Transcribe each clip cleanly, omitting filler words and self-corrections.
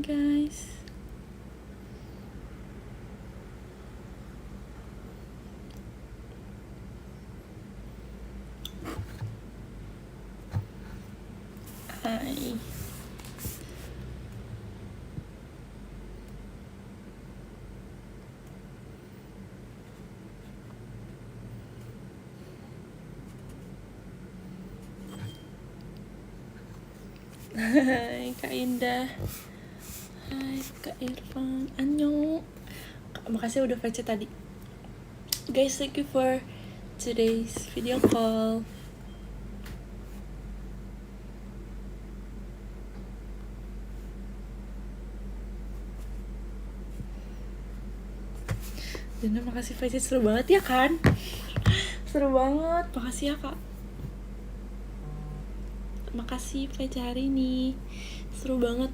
guys. Hai. Hai Kak Indah. Hai Kak Irfan. Annyeong. Makasih udah VC tadi. Guys, thank you for today's video call. Dina, makasih VC, seru banget ya kan? Seru banget, makasih ya Kak. Makasih VC hari ini, seru banget.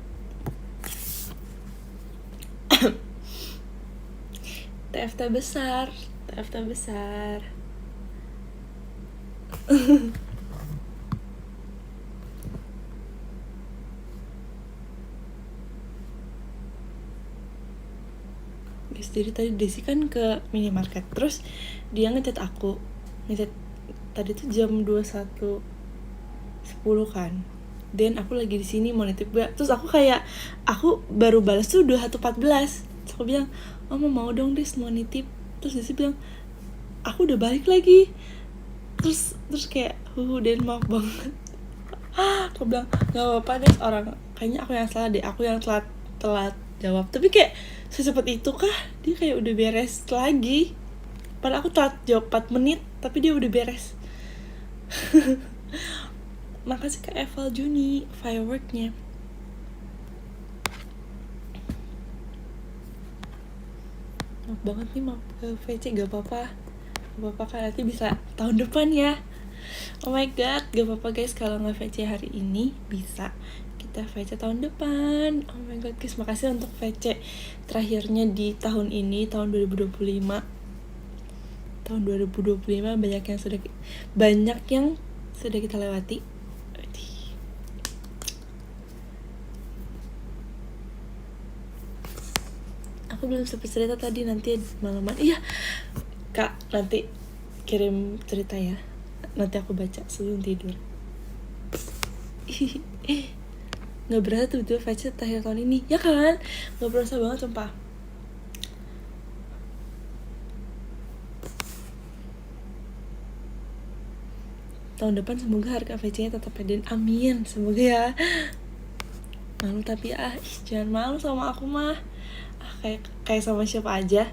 TFT besar, TFT besar. Guys, jadi tadi Desi kan ke minimarket, terus dia ngechat aku, tadi tuh jam 21.10 kan, dan aku lagi di sini mau nitip gak, terus aku baru balas tuh 21.14, terus aku bilang, oh mau dong Des, mau nitip, terus Desi bilang, aku udah balik lagi, terus kayak dan maaf banget. Aku bilang nggak apa-apa Des, orang kayaknya aku yang salah deh, aku yang telat jawab, tapi kayak secepat itu kah dia kayak udah beres lagi, padahal aku telat jawab 4 menit tapi dia udah beres. Makasih Kak Eval Juni fireworknya. Maaf banget nih, maaf VC, gak apa-apa kan, nanti bisa tahun depan ya. Oh my god, gak apa-apa guys kalau gak VC hari ini, bisa kita VC tahun depan. Oh my god guys, makasih untuk VC terakhirnya di tahun ini, tahun 2025. Tahun 2025 banyak yang sudah kita lewati. Aku belum sempat cerita tadi, nanti malaman. Iya Kak, nanti kirim cerita ya, nanti aku baca sebelum tidur. Nggak berasa tuh VC terakhir tahun ini, ya kan? Nggak berasa banget sumpah. Tahun depan semoga harga VC-nya tetap peden, amin, semoga ya. Malu tapi jangan malu sama aku mah, kayak sama siapa aja.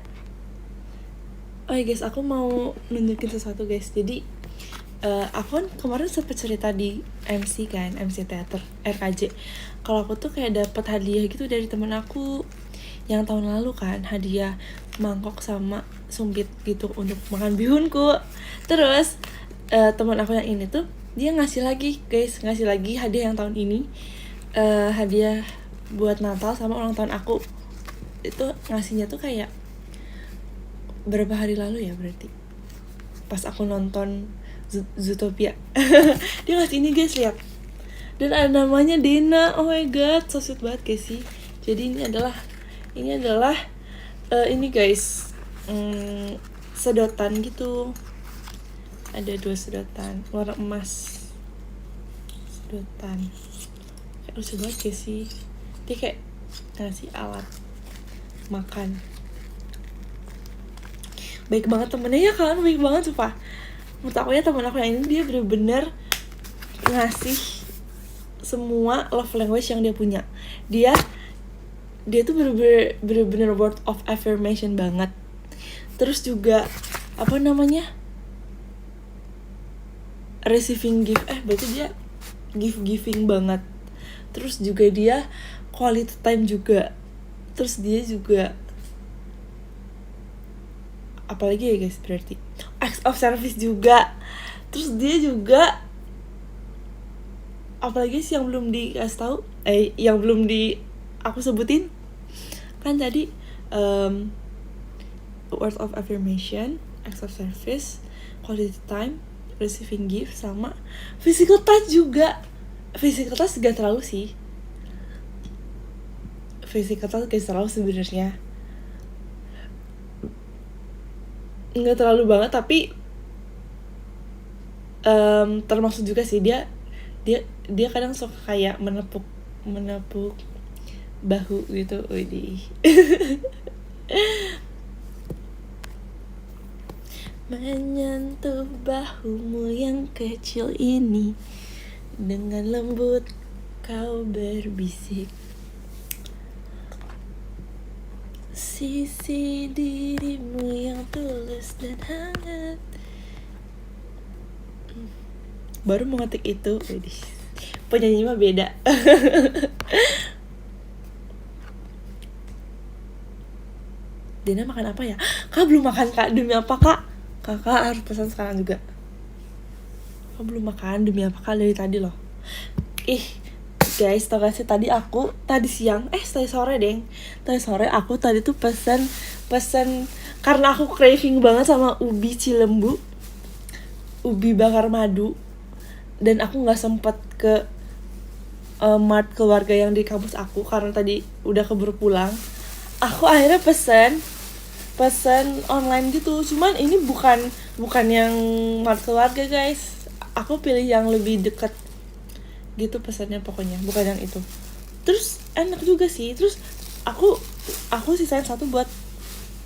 Oh ya guys, aku mau nunjukin sesuatu guys. Jadi aku kan kemarin sempet cerita di MC kan, MC teater RKJ, kalau aku tuh kayak dapet hadiah gitu dari temen aku yang tahun lalu kan, hadiah mangkok sama sumpit gitu untuk makan bihunku. Terus teman aku yang ini tuh dia ngasih lagi hadiah yang tahun ini, hadiah buat Natal sama ulang tahun aku. Itu ngasihnya tuh kayak berapa hari lalu ya, berarti pas aku nonton Zootopia. Dia ngasih ini guys, lihat, dan ada namanya Dena. Oh my god, so sweet banget guys sih. Jadi ini adalah ini guys, sedotan gitu, ada 2 sedotan warna emas, sedotan kayak lucu banget guys sih. Dia kayak ngasih alat makan, baik banget temennya ya kan, baik banget sumpah. Menurut aku ya temen aku yang ini, dia bener-bener ngasih semua love language yang dia punya. Dia tuh bener-bener word of affirmation banget. Terus juga receiving gift, berarti dia giving banget. Terus juga dia quality time juga. Terus dia juga apalagi ya guys, berarti acts of service juga. Terus dia juga apalagi sih yang belum dikasih tahu, yang belum aku sebutin kan tadi, words of affirmation, acts of service, quality time, receiving gift, sama physical touch juga. Physical touch gak terlalu sih, physical terlalu sebenarnya. Nggak terlalu banget, tapi termasuk juga sih dia kadang suka kayak menepuk bahu gitu. Widih. Menyentuh bahumu yang kecil ini, dengan lembut kau berbisik, sisi dirimu yang tulus dan hangat. Baru mau ngetik itu, penyanyi mah beda. Dina makan apa ya? Kak belum makan kak, demi apa kak? Kakak harus pesan sekarang juga. Kak belum makan, demi apa kak, dari tadi loh. Guys, tau gak sih tadi sore aku tadi tuh pesen karena aku craving banget sama ubi Cilembu, ubi bakar madu, dan aku nggak sempet ke mart keluarga yang di kampus aku karena tadi udah keburu pulang. Aku akhirnya pesen online gitu, cuman ini bukan yang mart keluarga guys. Aku pilih yang lebih dekat gitu pesannya, pokoknya bukan yang itu. Terus enak juga sih. Terus aku sisain satu buat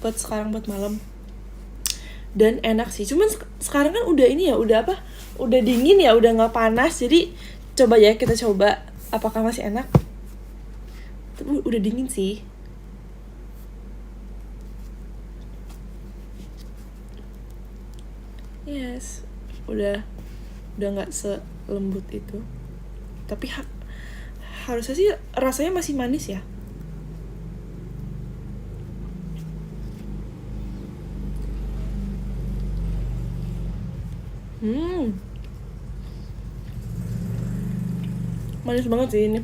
sekarang, buat malam. Dan enak sih. Cuman sekarang kan udah ini ya, udah dingin ya, udah nggak panas. Jadi coba ya kita coba apakah masih enak. Tapi udah dingin sih. Yes, udah nggak selembut itu. Tapi harusnya sih rasanya masih manis ya. Manis banget sih ini.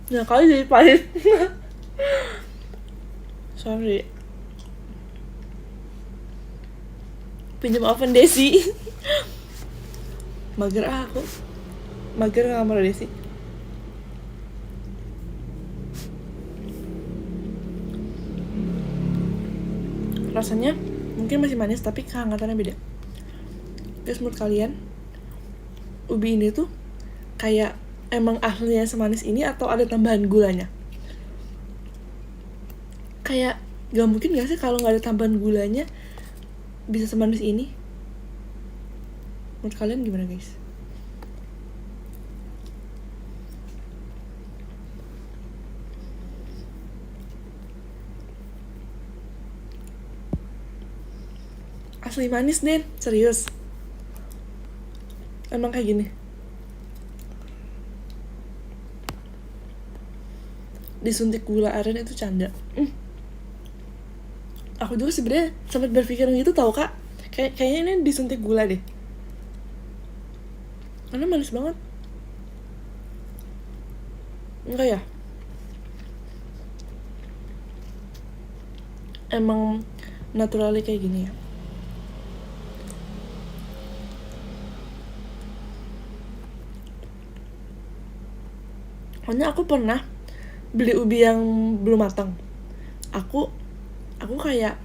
Nah, kali jadi pahit. Sorry. Pinjam oven Desi. Mager aku. Mager ngamar Desi. Rasanya mungkin masih manis tapi kehangatannya beda. Guys, menurut kalian ubi ini tuh kayak emang aslinya semanis ini atau ada tambahan gulanya? Kayak gak mungkin gak sih kalau gak ada tambahan gulanya bisa semanis ini? Menurut kalian gimana guys? Asli manis Den, serius. Emang kayak gini. Disuntik gula aren itu canda. Aku juga sebenarnya sempat berpikir gitu tau kak. Kayaknya ini disuntik gula deh. Karena manis banget. Enggak ya? Emang naturally kayak gini ya. Soalnya aku pernah beli ubi yang belum matang. Aku kayak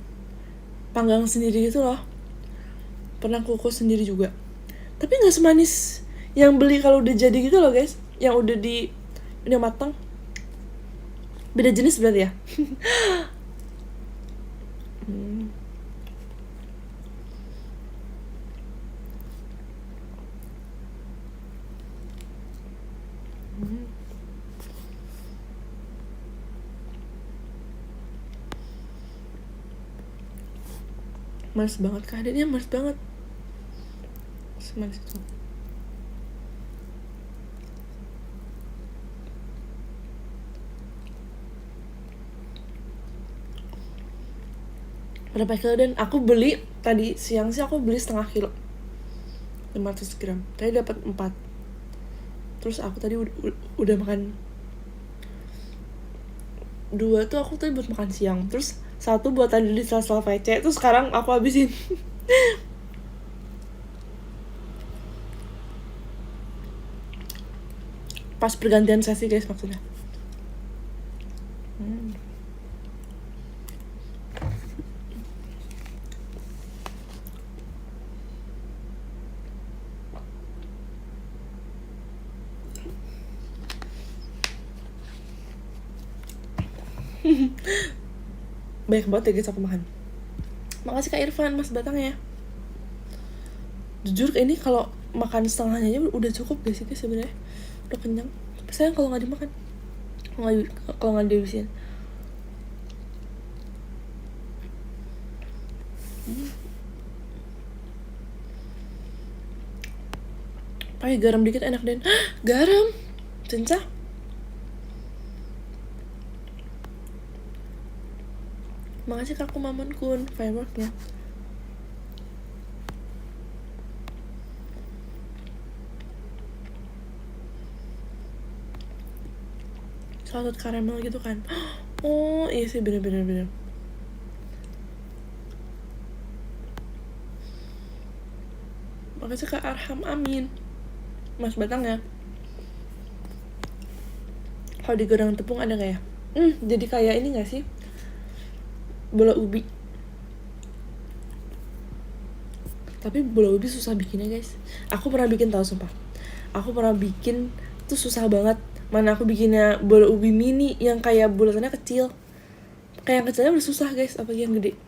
panggang sendiri gitu loh. Pernah kukus sendiri juga. Tapi gak semanis yang beli kalau udah jadi gitu loh guys. Yang udah matang. Beda jenis berarti ya. Manis banget, keadaannya manis banget. Semanis itu. Berapa kilo Dan? Aku beli tadi siang sih aku beli setengah kilo, 500 gram. Tadi dapat 4. Terus aku tadi udah makan 2 tuh aku tadi buat makan siang. Terus 1 buat tadi di sela-sela VC. Terus sekarang aku habisin. Pas pergantian sesi guys maksudnya. Banyak banget ya guys aku makan. Makasih Kak Irfan, Mas Batang ya. Jujur ini kalau makan setengahnya aja udah cukup guys sih sebenarnya. Udah kenyang. Tapi sayang kalau nggak dimakan, kalau nggak dihabisin. Pakai garam dikit enak Den. Garam, cincah. Makasih Kak Maman Kun fireworknya. Salted karamel gitu kan. Oh iya sih bener. Makasih Kak Arham, amin. Mas Batang ya. Kalau di goreng tepung ada gak ya? Jadi kayak ini gak sih? Bola ubi. Tapi bola ubi susah bikinnya guys. Aku pernah bikin tau sumpah. Aku pernah bikin tuh susah banget. Mana aku bikinnya bola ubi mini yang kayak bulatannya kecil. Kayak yang kecilnya udah susah guys, apalagi yang gede.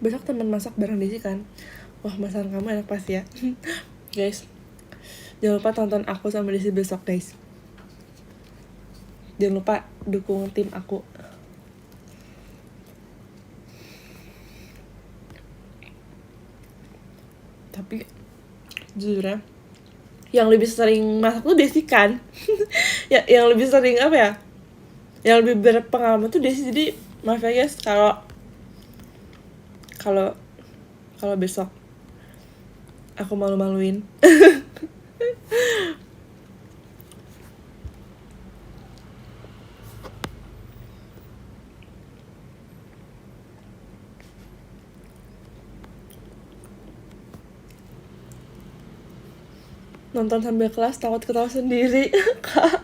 Besok teman masak bareng Desi kan. Wah masakan kamu enak pasti ya. Guys, jangan lupa tonton aku sama Desi besok guys. Jangan lupa dukung tim aku. Tapi jujur ya, yang lebih sering masak tuh Desi kan. Ya, yang lebih sering apa ya, yang lebih berpengalaman tuh Desi. Jadi maaf ya guys kalau besok aku malu-maluin. Nonton sambil kelas takut ketawa sendiri. Kak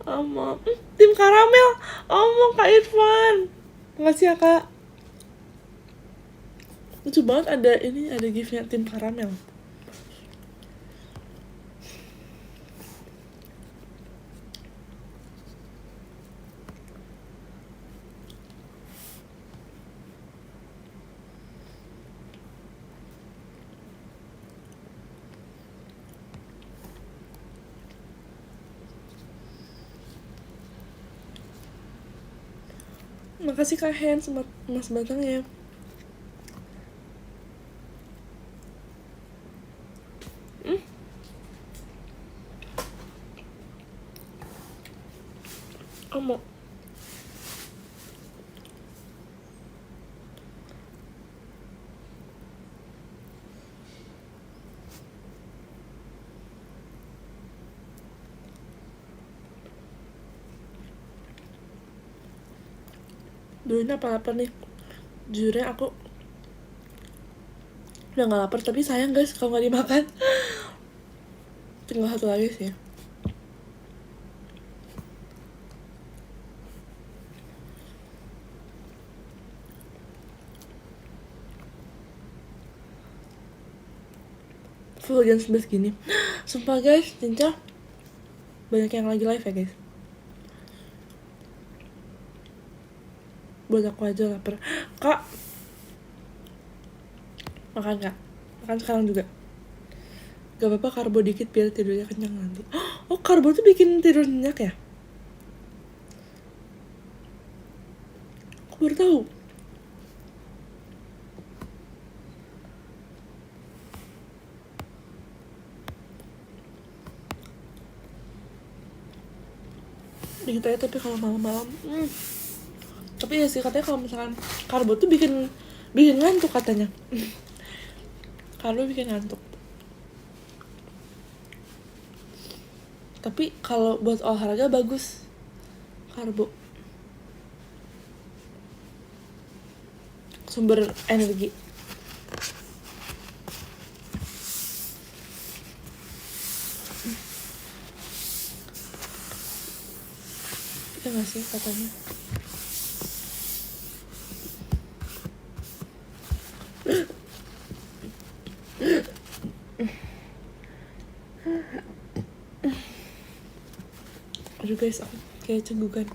Omong tim karamel, omong Kak Irfan, makasih ya Kak. Lucu banget ada giftnya tim karamel. Makasih Kak Hen sama Mas Batang ya. Kamu dulunya apa lapar nih? Jujurnya aku udah gak lapar, tapi sayang guys kalau gak dimakan. Tinggal satu lagi sih. Full jam 11 gini. Sumpah guys, Cinca banyak yang lagi live ya guys. Buat aku aja lapar. Kak, makan Kak, makan sekarang juga. Gak apa-apa karbo dikit biar tidurnya kenyang nanti. Oh karbo tuh bikin tidur nyenyak ya? Aku baru tahu. Dikit aja tapi kalau malam-malam tapi ya sih katanya kalau misalkan karbo tuh bikin ngantuk katanya. Karbo bikin ngantuk. Tapi kalau buat olahraga bagus karbo, sumber energi. Ya nggak sih katanya. Aduh guys, aku kayak cenggukan.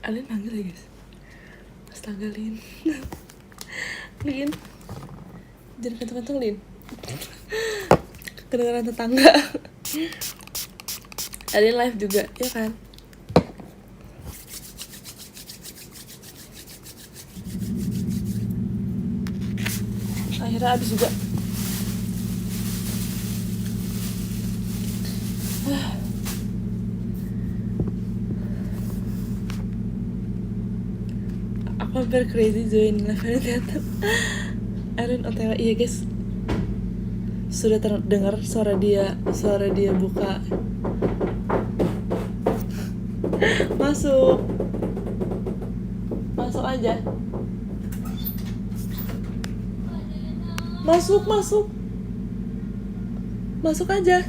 Alin panggil ya guys. Astaga Lin. Lin, jangan kenceng-kenceng Lin. Kedengeran tetangga. Alin live juga, ya kan? Akhirnya habis juga. Aku hampir crazy join live teater. Alin OTW, iya guys. Sudah terdengar suara dia buka. Masuk aja. Masuk aja.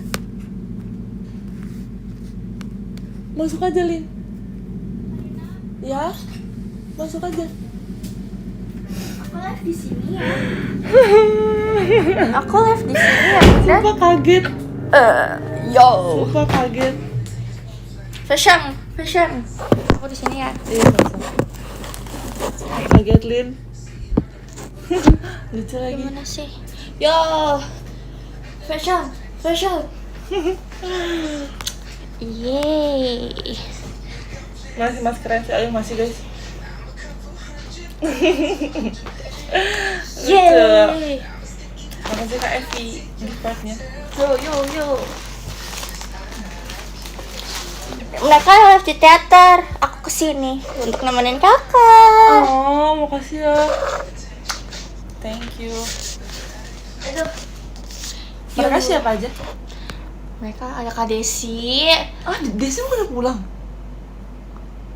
Masuk aja Lin. Ya, masuk aja. Aku live di sini ya. Aku live di sini ya. Sumpah kaget. Yo. Sumpah kaget. Fashion. Aku di sini ya. Iya, sama-sama. Kaget Lin. Lucu lagi. Gimana sih? Yo. Fashion. Yeay. Masih keren sih, ayo masih guys. Yeay. Makasih Kak Evi gift card-nya. Yo. Mereka live di teater. Aku kesini untuk nemenin kakak. Oh, makasih ya. Thank you. Aduh. Mereka siapa aja? Mereka ada Kak Desi. Ah, Desi udah pulang.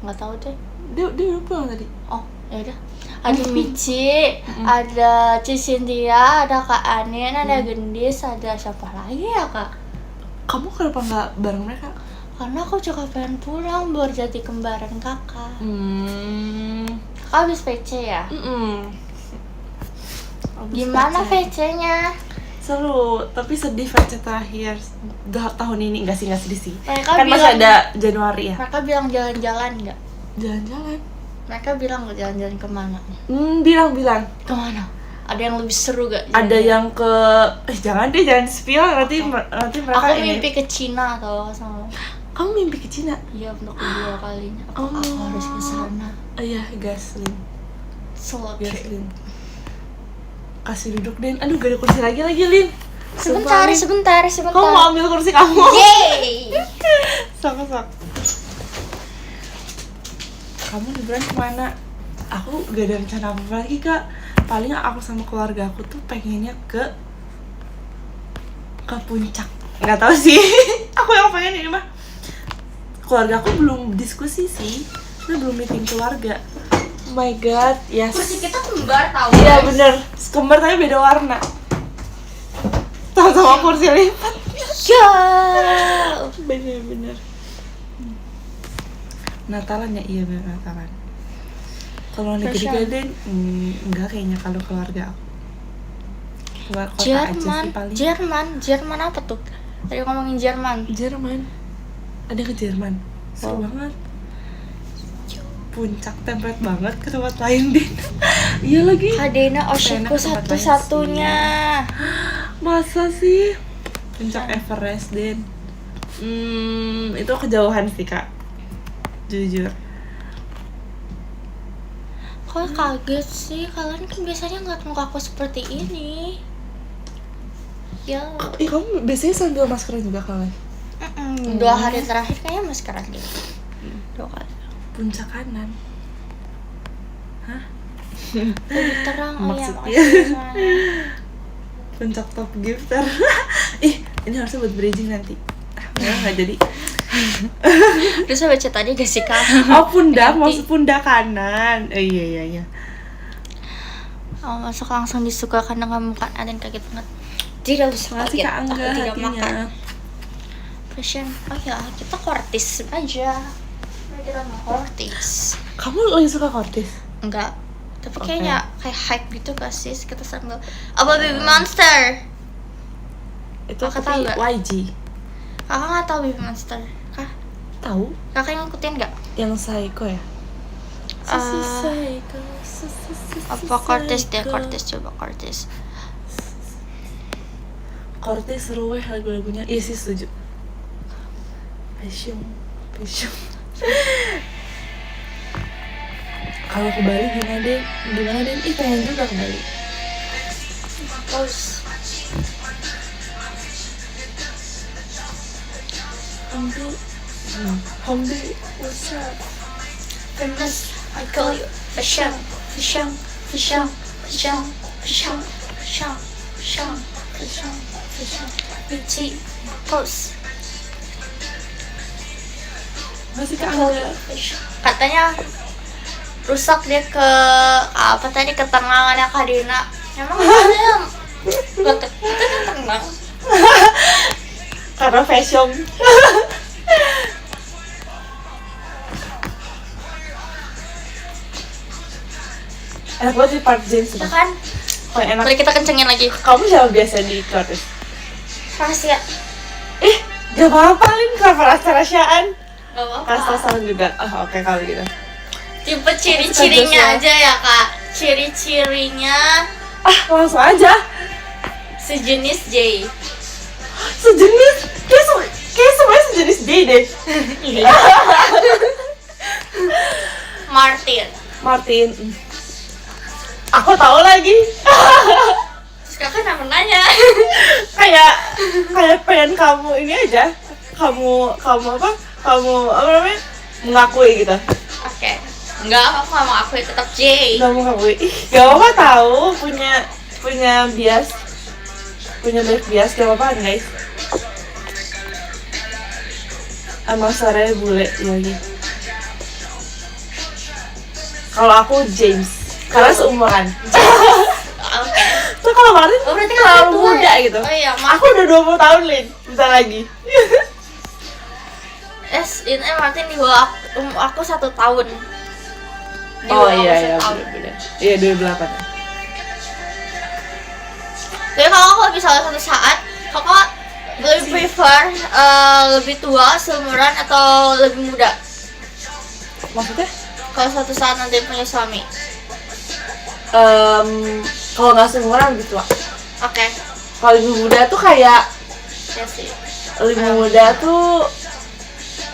Nggak tahu deh. Dia udah pulang tadi. Oh, ya udah. Ada Mici, ada Cynthia, ada Kak Anin, ada Gendis, ada siapa lagi ya Kak? Kamu kenapa nggak bareng mereka? Karena aku juga pengen pulang buat jadi kembaran kakak. Kakak habis PC ya? Gimana PC-nya? Seru, tapi sedih VC terakhir tahun ini. Enggak sih sih. Mereka Kan masih ada Januari ya. Mereka bilang jalan-jalan nggak? Jalan-jalan. Mereka bilang nggak jalan-jalan kemana? Bilang. Kemana? Ada yang lebih seru gak? Ada yang ke jangan spill nanti mereka Aku ini. mimpi ke Cina atau sama. Kamu mimpi ke Cina? Iya, untuk kedua kalinya. Aku harus ke sana. Iya, Gaslin. Oke. Gaslin. Kasih duduk, Den. Aduh, gak ada kursi lagi, Lin. Sebentar. Kamu mau ambil kursi kamu? Yeay. Sok. Kamu liburan kemana? Aku gak ada rencana apa lagi, Kak. Paling aku sama keluarga aku tuh pengennya ke puncak. Nggak tahu sih. Aku yang pengen ini mah. Keluarga aku belum diskusi sih. Kita belum meeting keluarga. Oh my god, yes. Kursi kita kembar tau. Iya bener. Kembar tapi beda warna. Sama-sama kursi lipat. Ya. Bener. Natalan ya, iya bener Natalan. Kalau negeri-negeri enggak kayaknya kalau keluarga aku. Keluar kota aja sih paling. Jerman apa tuh? Tadi ngomongin Jerman. Ada ke Jerman. Seru banget. Puncak template banget ke tempat lain deh. Iya lagi. Kadena Oshiku satu-satunya. Masa sih? Puncak Everest, Den. Itu kejauhan sih, Kak. Jujur. Kok kaget sih? Kalian kan biasanya ngeliat muka aku seperti ini. Ya. Ih, kamu biasanya sambil maskeran juga kali? 2 hari terakhir kayaknya maskeran deh. 2 kali. Puncak kanan. Hah? Lebih terang. Oh ya, Maksudnya. makasih semuanya. Puncak top gifter. Ih, ini harusnya buat bridging nanti. Nggak jadi. Terus saya baca tadi gak sih kak? Oh, pundak, Nanti. maksud pundak kanan. Iya. Oh, masuk langsung disuka karena kamu kan ada yang kaget banget. Tidak usah Makasih kaget, Kak Angga aku tidak hatinya. makan. Fashion, oh ya kita kortis aja. Mari kita mau kortis. Kamu lagi suka kortis? Enggak, tapi Oke. kayaknya kayak hype gitu gak sih kita sambil apa Baby Monster? Itu Kakak tapi tahu nggak? YG. Kakak nggak tahu Baby Monster? Kah? Tahu? Kakak ngikutin nggak? Yang psycho ya? Psycho. Apa kortis deh, kortis coba kortis. Kortis seru weh lagu-lagunya. Iya sih setuju. Passion. Kalau ke Bali gimana deh? Ih, pengen juga ke Bali. Terus Hombi, what's up? famous, I call you fashion. Beauty, pose. Masih Kak Angga. Katanya rusak dia ke apa tadi ke tangannya Kak Dina. Emang katanya kita tenang. Karena fashion. Enak banget di Park James Ya tuh. kan? Oh, enak. Mari kita kencengin lagi. Kamu siapa biasa di kortis? Rahasia. Gak apa-apa, Lin, kenapa rahasia-rahasiaan? Gak apa-apa. Kasar-kasaran juga. Oh, oke kalau gitu. Tipe ciri-cirinya Kita aja ya Kak. Ciri-cirinya Langsung aja. sejenis J. Sejenis. Kayak semuanya sejenis D deh. Martin. Aku tahu lagi. Terus kakak kenapa nanya? kayak pengen kamu ini aja. Kamu apa? Kamu apa namanya? Mengakui gitu. Oke. Enggak, aku gak mau akui tetap J. Gak mau mengakui. Gak apa-apa tahu punya bias. Punya banyak bias, gak apa-apa guys. Emang suaranya bule lagi. Kalau aku James, karena seumuran. Oke. Tuh kalau Martin Oh, berarti terlalu kakak tua muda ya? gitu. Oh iya, Aku udah 20 tahun, Lin. Bentar lagi. Ini Martin di bawah aku 1 tahun. Di Oh bawah aku iya, 1 tahun. bener. Iya, 28. Jadi kalau bisa suatu saat, kakak lebih prefer lebih tua, seumuran atau lebih muda? Maksudnya? Kalau suatu saat nanti punya suami. Kalau nggak seumuran lebih tua. Oke. Kalau lebih muda tuh kayak Ya sih. lebih muda tuh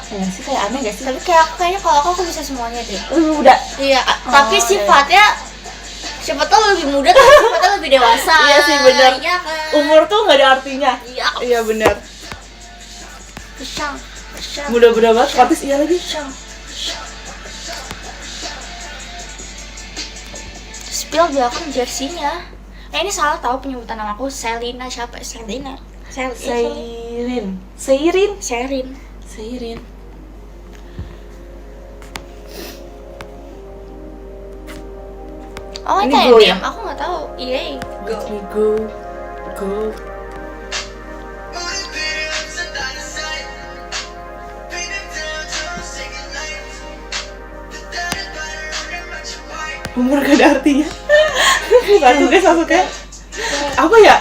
nggak sih, kayak aneh gak sih? Tapi kayaknya kalau aku bisa semuanya deh. Lebih muda. Iya, tapi iya. sifatnya siapa tahu lebih muda tapi sifatnya lebih dewasa. Iya sih, bener. Iya kan? Umur tuh nggak ada artinya. Iya. Iya benar. Pisang. Muda-muda banget, artis iya lagi. Spill di akun jersey-nya. Ini salah tahu penyebutan namaku. Selina siapa? Selina. Seirin. Oh, Ini kayak Go diam. ya? Aku nggak tahu. Iya. Go. Umur gak ada artinya. Bukan tugas maksudnya. Apa ya?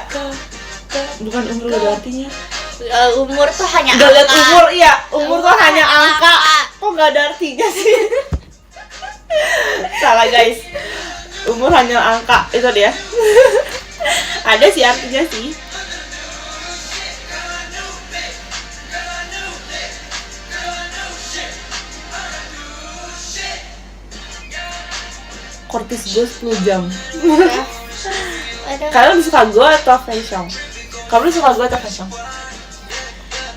Bukan umur gak ada artinya. Umur tuh hanya Gak liat angka. umur, iya. Umur tuh hanya angka. angka. Kok gak ada artinya sih? Salah guys. Umur hanya angka, itu dia. Ada sih artinya sih. Kortis gue 10 jam. Ada. Kalian lebih suka gue atau fashion? Kamu suka gue atau fashion?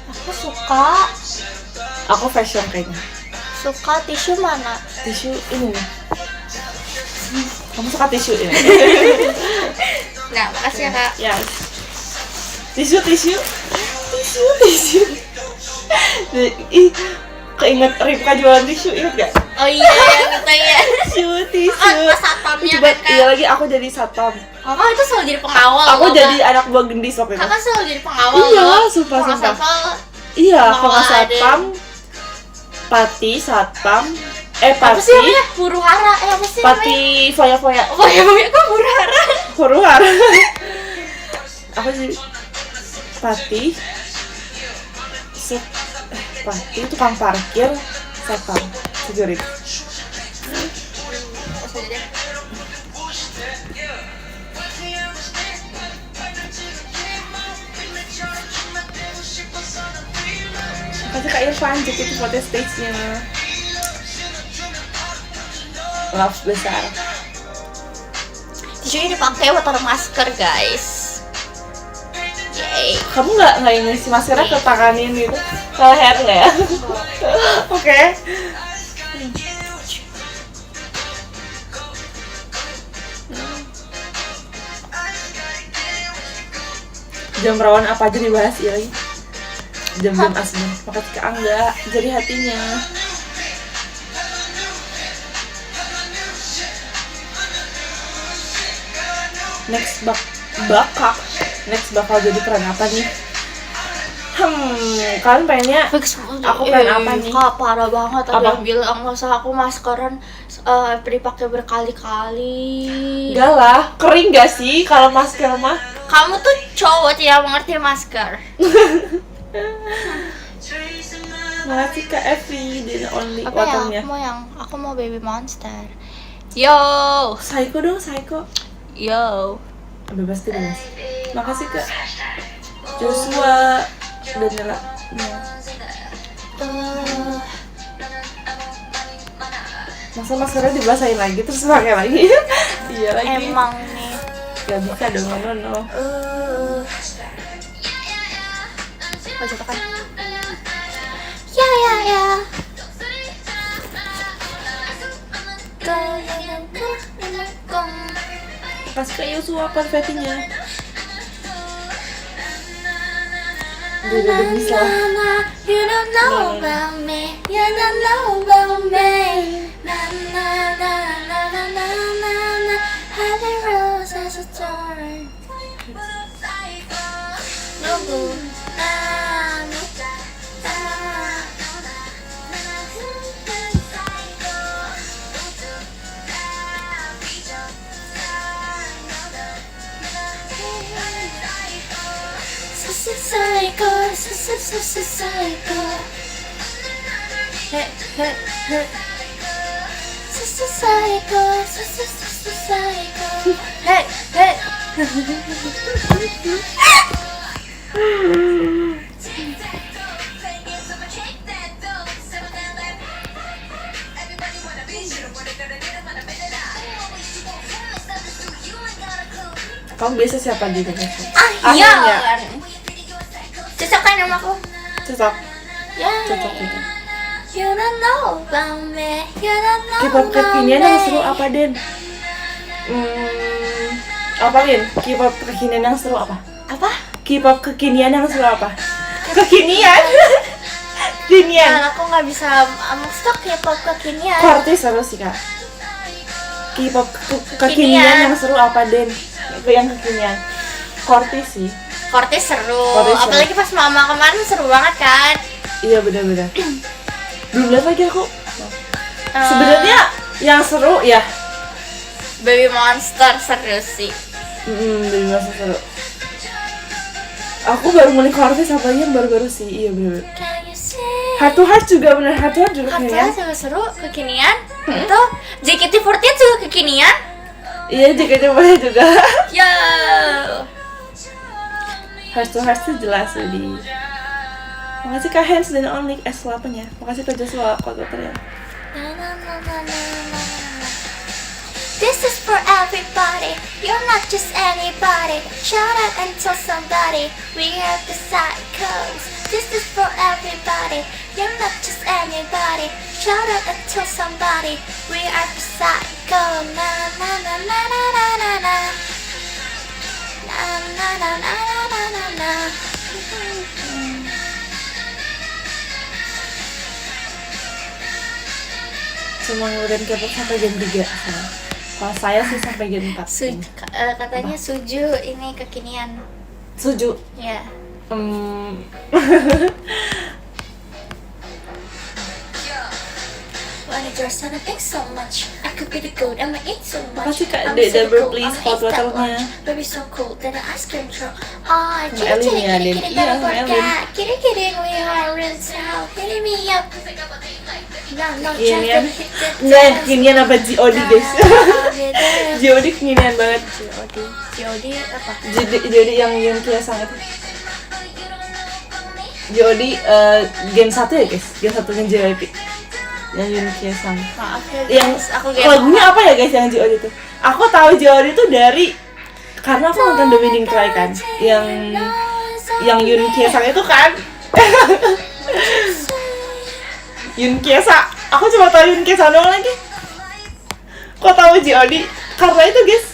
Aku suka Aku fashion kayaknya. tisu mana? Tisu ini nih. Kamu suka tisu ini? Nah, makasih ya kak. Ya. Tisu. Ih, keinget Ripka jualan tisu, inget gak? Oh iya, yang itu ya. Tisu. Pas satpamnya Coba, kan kak. iya lagi aku jadi satpam. Kakak itu selalu jadi pengawal. Aku loh, jadi Kak. anak buah gendis waktu itu. Kakak selalu jadi pengawal. Iya, loh. sumpah. Pengawal. Iya, Pengawal kalau nggak ada. satpam, pati, satpam, Apa sih pati, namanya? Huru hara. Apa sih namanya? pati, foya-foya, Oh ya, kok huru hara? huru-hara. Aku jadi pati, pati, tukang parkir, satpam, security. Kasih Kak Irfan jadi foto stage-nya. Love besar. Tisunya dipakai buat taruh masker guys. Yay. Kamu nggak ngisi maskernya ke tanganin gitu? Ke leher nggak ya? Oke. Jam rawan apa aja dibahas ya lagi? Jam-jam asli. Makasih ke Angga. Jadi hatinya. Next bakal jadi peran apa nih? Kalian pengennya aku pengen apa nih? Kak, parah banget. Ada Apa? yang bilang masa aku maskeran dipakai berkali-kali. Enggak lah, kering gak sih kalau masker mah? Kamu tuh cowok tidak mengerti masker. Makasih Kak Evi, the only Apa ya? waternya. Aku mau baby monster. Yo, Psycho dong, Psycho. yo. Bebas tuh bebas. Makasih Kak Joshua dan Nela. Masa maskernya dibasahin lagi terus pakai lagi? Iya lagi. Emang nih. Gak bisa dong, no. Oh, coba kan. Ya. Kasih Kak Joshua konfetinya. Dia udah bisa. You don't know about me. You don't know about me. Na na na na na na na na. Heavy rose as a thorn. Nunggu. Psycho. Hey. Psycho. Hey. Kamu biasa siapa di Indonesia? Iya. Akhirnya. Cocok kan sama aku? Cocok. Ya. Cocok. You don't know about me. You don't know K-pop about kekinian me. yang seru apa, Den? Apa, Lin? K-pop kekinian yang seru apa? Apa? K-pop kekinian yang seru apa? Kekinian? Kekinian. Nah, aku nggak bisa stok K-pop kekinian. Korti seru sih, Kak. K-pop kekinian yang seru apa, Den? Yang kekinian. Korti sih. Kortis seru. Kortis seru. Apalagi pas mama kemarin seru banget kan. Iya, benar-benar. Belum lihat lagi aku. Sebenarnya yang seru ya Baby Monster seru sih. Baby Monster seru. Aku baru mulai Kortis apa yang baru-baru sih. Iya benar. Can you see? Heart to Heart juga benar. Heart to Heart juga kayaknya. Juga seru kekinian. Itu JKT48 juga kekinian. Iya, JKT48 juga. Ya. Heart to Heart tuh jelas di. Makasih Kak Hans dan Only S8 ya. Makasih Kak Joshua kotor ya. This is for everybody. You're not just anybody. Shout out and tell somebody. We are the psychos. This is for everybody. You're not just anybody. Shout out and tell somebody. We are the psycho. Na na na na na na na na. Na na na na na na na. Cuma ngikutin K-pop sampai jam 3. Kalau saya sih sampai jam 4. Katanya Suju ini kekinian. Suju. Ya. Wanna dress and I think so much. I could be the goat, I'ma eat so much. Apa sih Kak? I'm so Deber cool, please I'ma hot eat that waternya. lunch. Baby so cool that I ice cream truck. Ah, Sama Elin ya, Elin. Iya, sama Elin. Kidding, we are in town. Hitting me up. No, Iya, just Nian. to hit the Nggak, dance. kekinian apa G.O.D guys? G.O.D kekinian banget. Jody apa? G.O.D yang Yun Kye-sang itu. G.O.D Gen 1 ya guys? Gen 1-nya JYP. Yang Yun Kye-sang. Maaf ya Yang guys, aku game lagunya apa ya guys yang G.O.D itu? Aku tahu G.O.D itu dari karena aku nonton The Winning Cry kan, yang Yun Kye-sang itu kan. Yun Kye-sang, aku cuma tahu Yun Kye-sang doang lagi. Kok tahu G.O.D? Karena itu guys,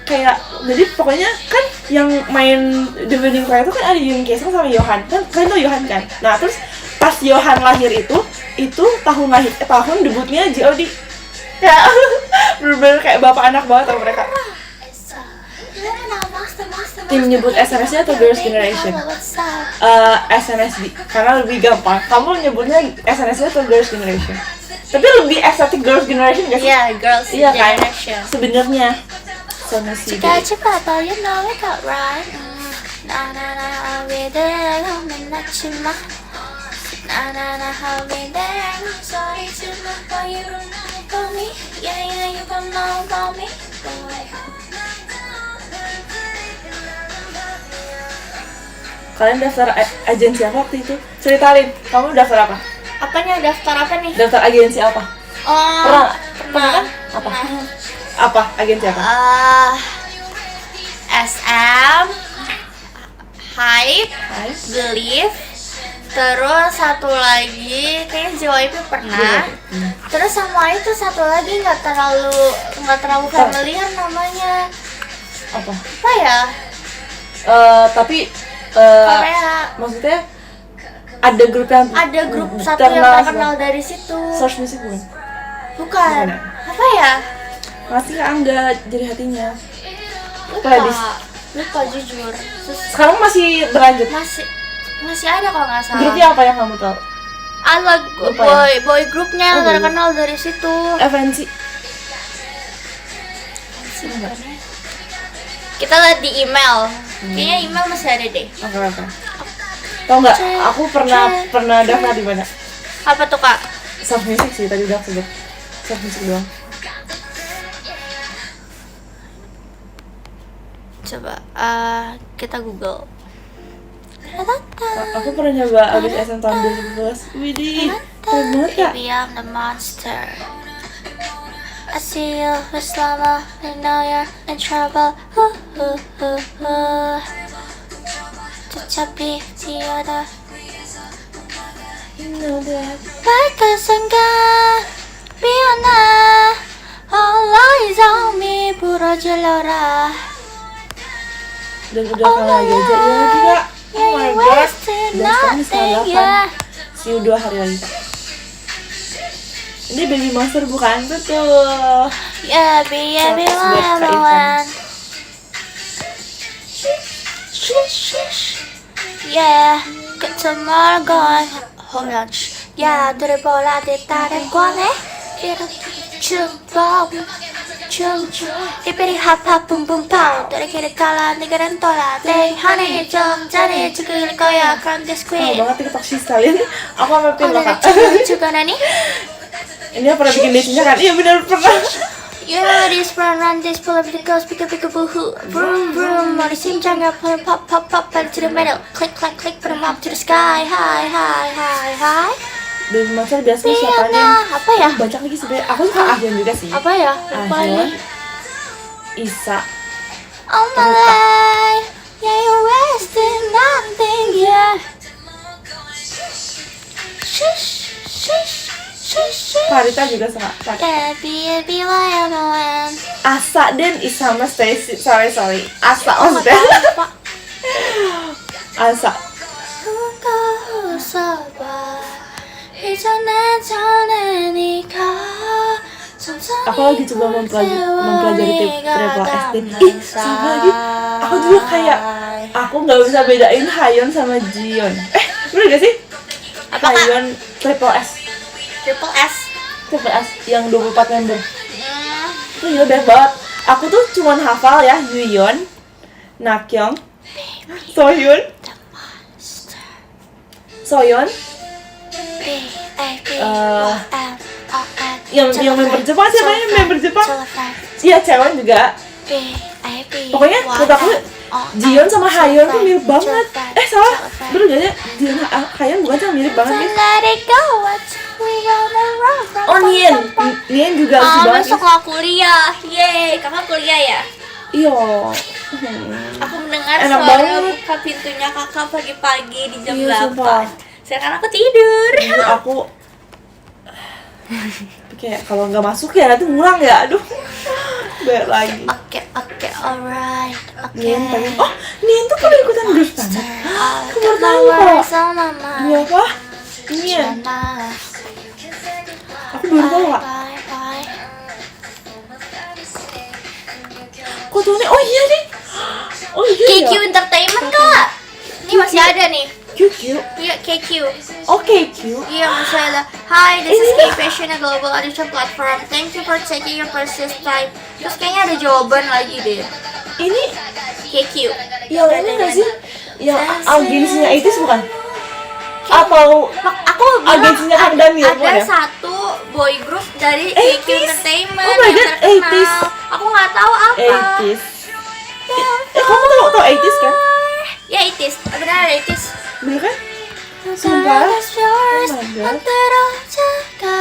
kayak jadi pokoknya kan yang main The Winning Cry itu kan ada Yun Kye-sang sama Yohan. Kan kalian tahu Yohan kan? Nah terus pas Yohan lahir itu tahun debutnya G.O.D. Kayak bener-bener kayak bapak anak banget sama mereka. Tim nyebut SNSD atau Girls' Generation? SNSD, karena lebih gampang. Kamu nyebutnya SNSD atau Girls' Generation? Tapi lebih estetik Girls' Generation gak sih? Iya, Girls' Iya kan? Generation. Sebenarnya sama si cepat, but you know it got right. Na na na, I'll be there. Menacima. Na na na, I'll be there. Sorry to know why you don't know about me. Yeah, you don't know about me. Kalian daftar agensi apa waktu itu? Ceritain, kamu daftar apa? Apanya, daftar apa nih? Daftar agensi apa? Oh, Pernah kan? Apa? Apa? Agensi apa? SM, Hype, Hai. Believe, terus satu lagi kayaknya JYP pernah. Terus sama itu satu lagi nggak terlalu familiar namanya. Apa? Apa ya? Tapi Korea. maksudnya ada grup yang Satu yang terkenal dari situ. Source Music bukan? Bukan. Bukan. Apa ya? Masih Angga jadi hatinya. Lupa. Playlist. Lupa jujur. Terus Sekarang masih berlanjut. masih ada kalau nggak salah. Grupnya apa yang kamu tahu? Ada Lupa ya? boy grupnya yang Oh, boy terkenal dari situ. FNC. Kita lihat di email. Kayaknya email masih ada deh. Oke. Tau nggak? Aku pernah daftar di mana? Apa tuh kak? Soft Music sih tadi udah sebut. Soft Music doang. Coba kita Google. Aku pernah nyoba August SM tahun 2012. Widih, keren banget ya. Baby, I'm the monster. I see you with lava, and now you're in trouble. Tercapai tiada. You know that. Baikkan sangka, biarna all eyes on me, pura gelora. Dan udah kalah lagi aja ya lagi kak. Oh my god. Dan sekarang setengah 8. See you 2 hari lagi kak. Ini Baby Monster bukan? Betul. Yeah, be Buat Kak Ivan. one. Yeah, get some more going. Hold on. Yeah, 들어보라 대따를 꺼내. 춤 이별이 핫핫 붐붐 파우 너에게를 따라 네가는 떠나 내 한해 좀 잘해 죽을 거야 그런데 Sama 스퀴드 banget TikTok sih sekalian. Aku sampai pin loh kak. 죽어나니? Ini pernah bikin listnya kan? Iya benar pernah. You know this run this pull up the girls pick up boohoo vroom vroom 머리 심장을 pull pop pop pop back to the middle click click click put 'em up to the sky high high high high Baby Monster biasanya siapa nih? Rihanna. Apa ya? Banyak lagi sebenarnya. Aku suka Ahyeon juga sih. Apa ya? Lupa Ahyeon, nih. Isa. Oh my life, yeah you're wasting nothing, yeah. Shush, shush, shush, shush. Karita juga suka. Yeah, be why I'm going. Asa dan Isa sama Stacy. Sorry. Asa Oh nggak maksudnya. tahu Pak. Asa. 그거 웃어봐 이전에 전에니까 Aku lagi coba mempelajari Triple S dan sama lagi aku juga kayak aku nggak bisa bedain Hayeon sama Jiyeon. Bener gak sih? Apa, Kak? Hayeon Triple S Triple S. yang 24 member itu gila banyak banget. Aku tuh cuman hafal ya Yuyeon, Nakyong, Soyeon, yang member Jepang siapa ya? Member Jepang? Iya, cewek juga. Pokoknya menurut aku Jiyeon sama Hayeon tuh mirip banget. Salah, bener gak sih? Jiyeon Hayeon bukan sama mirip banget nih. Oh Nien juga lucu banget. Besok lah kuliah, yeay. Kakak kuliah ya? Iya. Aku mendengar Enak suara banget. buka pintunya kakak pagi-pagi di jam Iya, 8. sumpah. Sekarang aku tidur. Dulu aku kayak kalau nggak masuk ya nanti ngulang ya, aduh. Bayar lagi. Oke, alright. Oke. Nien tuh kan ikutan grup sana. Aku baru tahu kok. Dua apa? Nien. Aku baru tahu kak. Kok tuh nih? Oh iya nih. Oh iya. KQ Entertainment kak. Ini masih ada nih. QQ. Iya KQ. Oh KQ. Iya masih ada. Hi, this is K-Fashion, a global audition platform. Thank you for taking your precious time. Terus kayaknya ada jawaban lagi deh. Ini KQ. yang ini nggak sih? Yang agensinya Itis bukan? Atau Aku bilang agensinya Kang Daniel ada bukan ya? satu boy group dari 80s. KQ Entertainment Oh my yang God, terkenal. 80s. Aku nggak tahu apa. 80s. Kamu tau 80s kan? Ya 80s, benar 80s. Bener kan? Sumpah. Oh my God.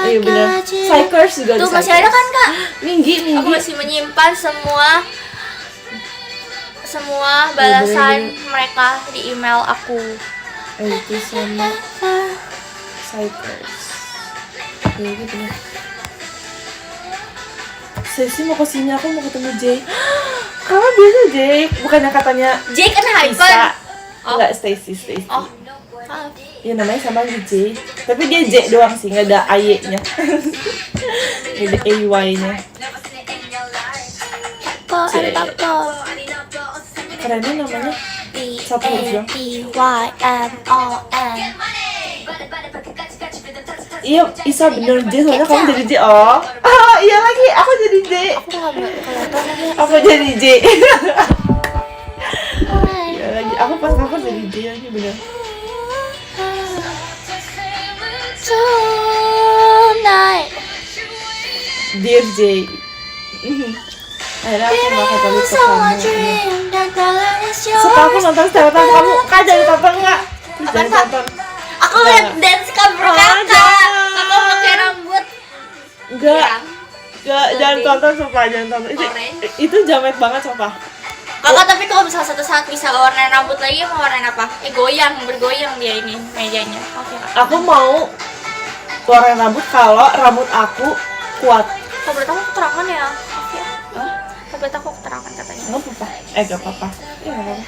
Iya bener. Psychers juga Tuh ada masih ada kan kak? Minggi. Aku masih menyimpan semua balasan mereka di email aku. 80s sama Psychers. Iya gitu bener. Sesi mau kesini, aku mau ketemu Jay. Kamu biasa Jay, bukannya katanya Jake and Hypen. Lisa. Oh. Enggak, Stacy. Oh, Ya namanya sama aja J. Tapi dia J doang sih, nggak ada AY-nya. Nggak ada AY-nya. Kerennya namanya satu huruf doang. B-A-D-Y-M-O-N. Iya, Isa bener J, soalnya kamu jadi J. Oh iya lagi, aku jadi J. Aku nggak kelihatan lagi. Aku jadi J. Iya lagi, aku pas cover jadi J lagi bener. Tonight. Dear J. Akhirnya aku gak kembali ke kamu. Suka aku nonton setelah kamu. Kak jangan tonton nggak? Please jangan tonton. Aku liat dance cover kakak. Kakak pakai rambut. Enggak, jangan tonton sumpah, jangan tonton. Itu jamet banget sumpah. Kakak tapi kalau misalnya satu saat bisa warnain rambut lagi mau warnain apa? Bergoyang dia ini mejanya. Oke kak. Aku mau warnain rambut kalau rambut aku kuat. Kalau berarti aku keterangan ya. Oke. Kalau berarti aku keterangan katanya. Nggak apa-apa. Nggak apa-apa. Iya nggak apa-apa.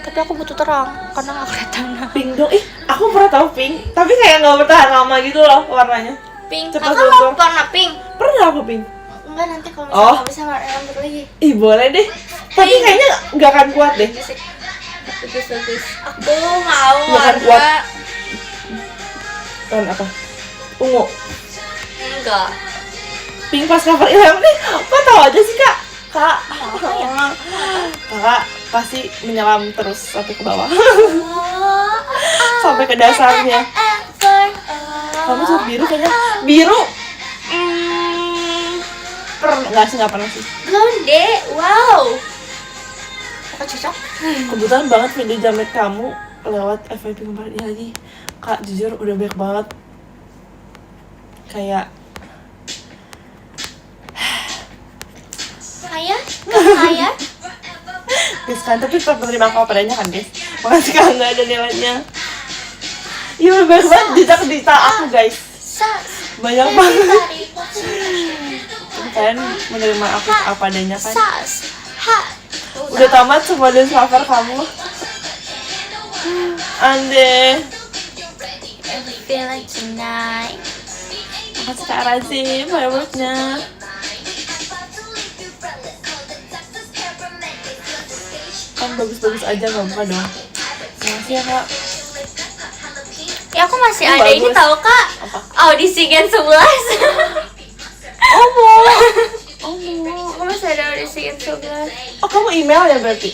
Tapi aku butuh terang karena nggak kelihatan. Pink dong. Aku pernah tahu pink, tapi kayak nggak bertahan lama gitu loh warnanya. Pink. Cepet Kakak luntur. mau warna pink? Pernah aku pink. Enggak nanti kalau misalnya Oh. nggak bisa warnain rambut lagi. Ih boleh deh. Tapi Pink. kayaknya nggak akan kuat deh. Bagus. Aku mau Bukan kuat. warna Warna apa? Ungu. enggak. Pink pas cover Ilham nih. Kok tahu aja sih kak? Kak. Kakak pasti menyelam terus sampai ke bawah. Sampai ke dasarnya. Kamu suka biru kayaknya. Biru. Nggak pernah sih. Blonde, wow. Kakak cocok? Kebetulan banget video jamet kamu lewat FYP kemarin ya lagi. Kak, jujur udah banyak banget. Kayak Kaya guys kan, tapi tetap menerima apa adanya kan guys. Makasih kalau nggak ada nilainya. Iya udah banyak banget jejak digital aku guys. Sas Banyak banget. everybody Kalian menerima aku apa adanya kan. Sas hot Udah tamat semua dan lover kamu. Ande. feeling tonight. Makasih Kak Razim, fireworknya. Kan bagus-bagus aja, gak buka dong. Makasih ya Kak. Ya aku masih Oh, ada ini bagus. tahu Kak. Apa? Audisi Gen 11. Omo. Aku masih ada audisi Gen 11. Oh kamu email ya berarti?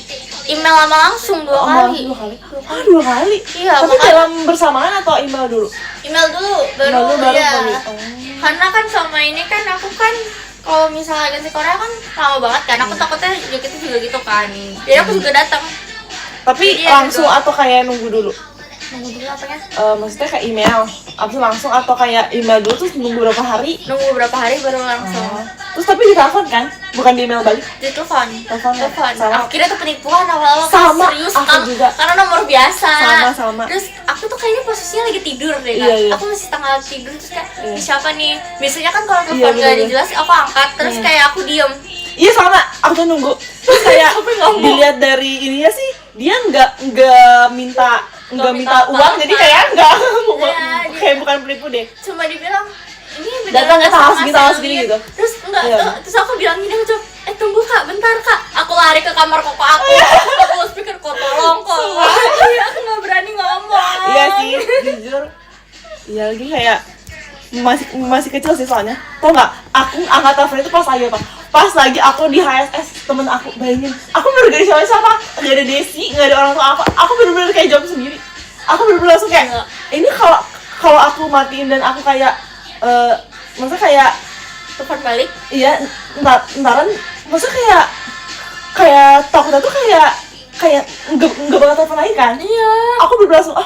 Email sama langsung 2 malah kali. 2 kali? Ah 2 kali? Iya, Tapi makanya- dalam bersamaan atau email dulu? Email dulu baru, Email dulu baru ya. kali. Karena kan selama ini kan aku kan kalau misalnya agensi Korea kan lama banget kan. Aku takutnya kita juga gitu kan. Jadi aku juga datang. Tapi Iya, langsung gitu. atau kayak nunggu dulu? Nunggu dulu apanya? Maksudnya kayak email? Abis langsung atau kayak email dulu terus nunggu berapa hari? Nunggu beberapa hari baru langsung. Terus tapi ditelepon kan? Bukan di email balik? Di telepon. Telepon ya? Sama. Aku kira itu penipuan awal-awal Sama, kan serius aku kan. juga. Karena nomor biasa. Sama. Terus aku tuh kayaknya posisinya lagi tidur deh kan. Iya, iya. Aku masih tengah tidur terus kayak Iya. "Ini siapa nih?" Biasanya kan kalau Iya, telepon gak bener-bener. dijelas aku angkat terus Iya. kayak aku diem. Iya sama, aku tuh nunggu. Terus kayak ngomong. dilihat dari ininya sih, dia nggak minta minta uang, apa-apa. jadi kayak nggak Iya, kayak bukan penipu deh. Cuma dibilang ini Datang nggak tanggal segini, tanggal Mas segini Elvin. gitu? Terus enggak, Iya. terus aku bilang gini, aku coba, tunggu Kak, bentar Kak. Aku lari ke kamar koko aku. Aku speaker kok tolong kok. Iya, aku nggak berani ngomong. Iya sih, jujur. Iya lagi kayak masih kecil sih soalnya. Tau nggak? Aku angkat telepon itu pas lagi apa? Pas lagi aku di HSS temen aku, bayangin. Aku baru gak ada siapa, nggak ada Desi, nggak ada orang tua aku. Aku bener-bener kayak jawab sendiri. Aku bener-bener langsung kayak, Iya. ini kalau aku matiin dan aku kayak, maksudnya kayak, Telepon balik. iya, entaran, maksudnya kayak takutnya tuh kayak nggak bakal telepon lagi kan? Iya. Aku bener langsung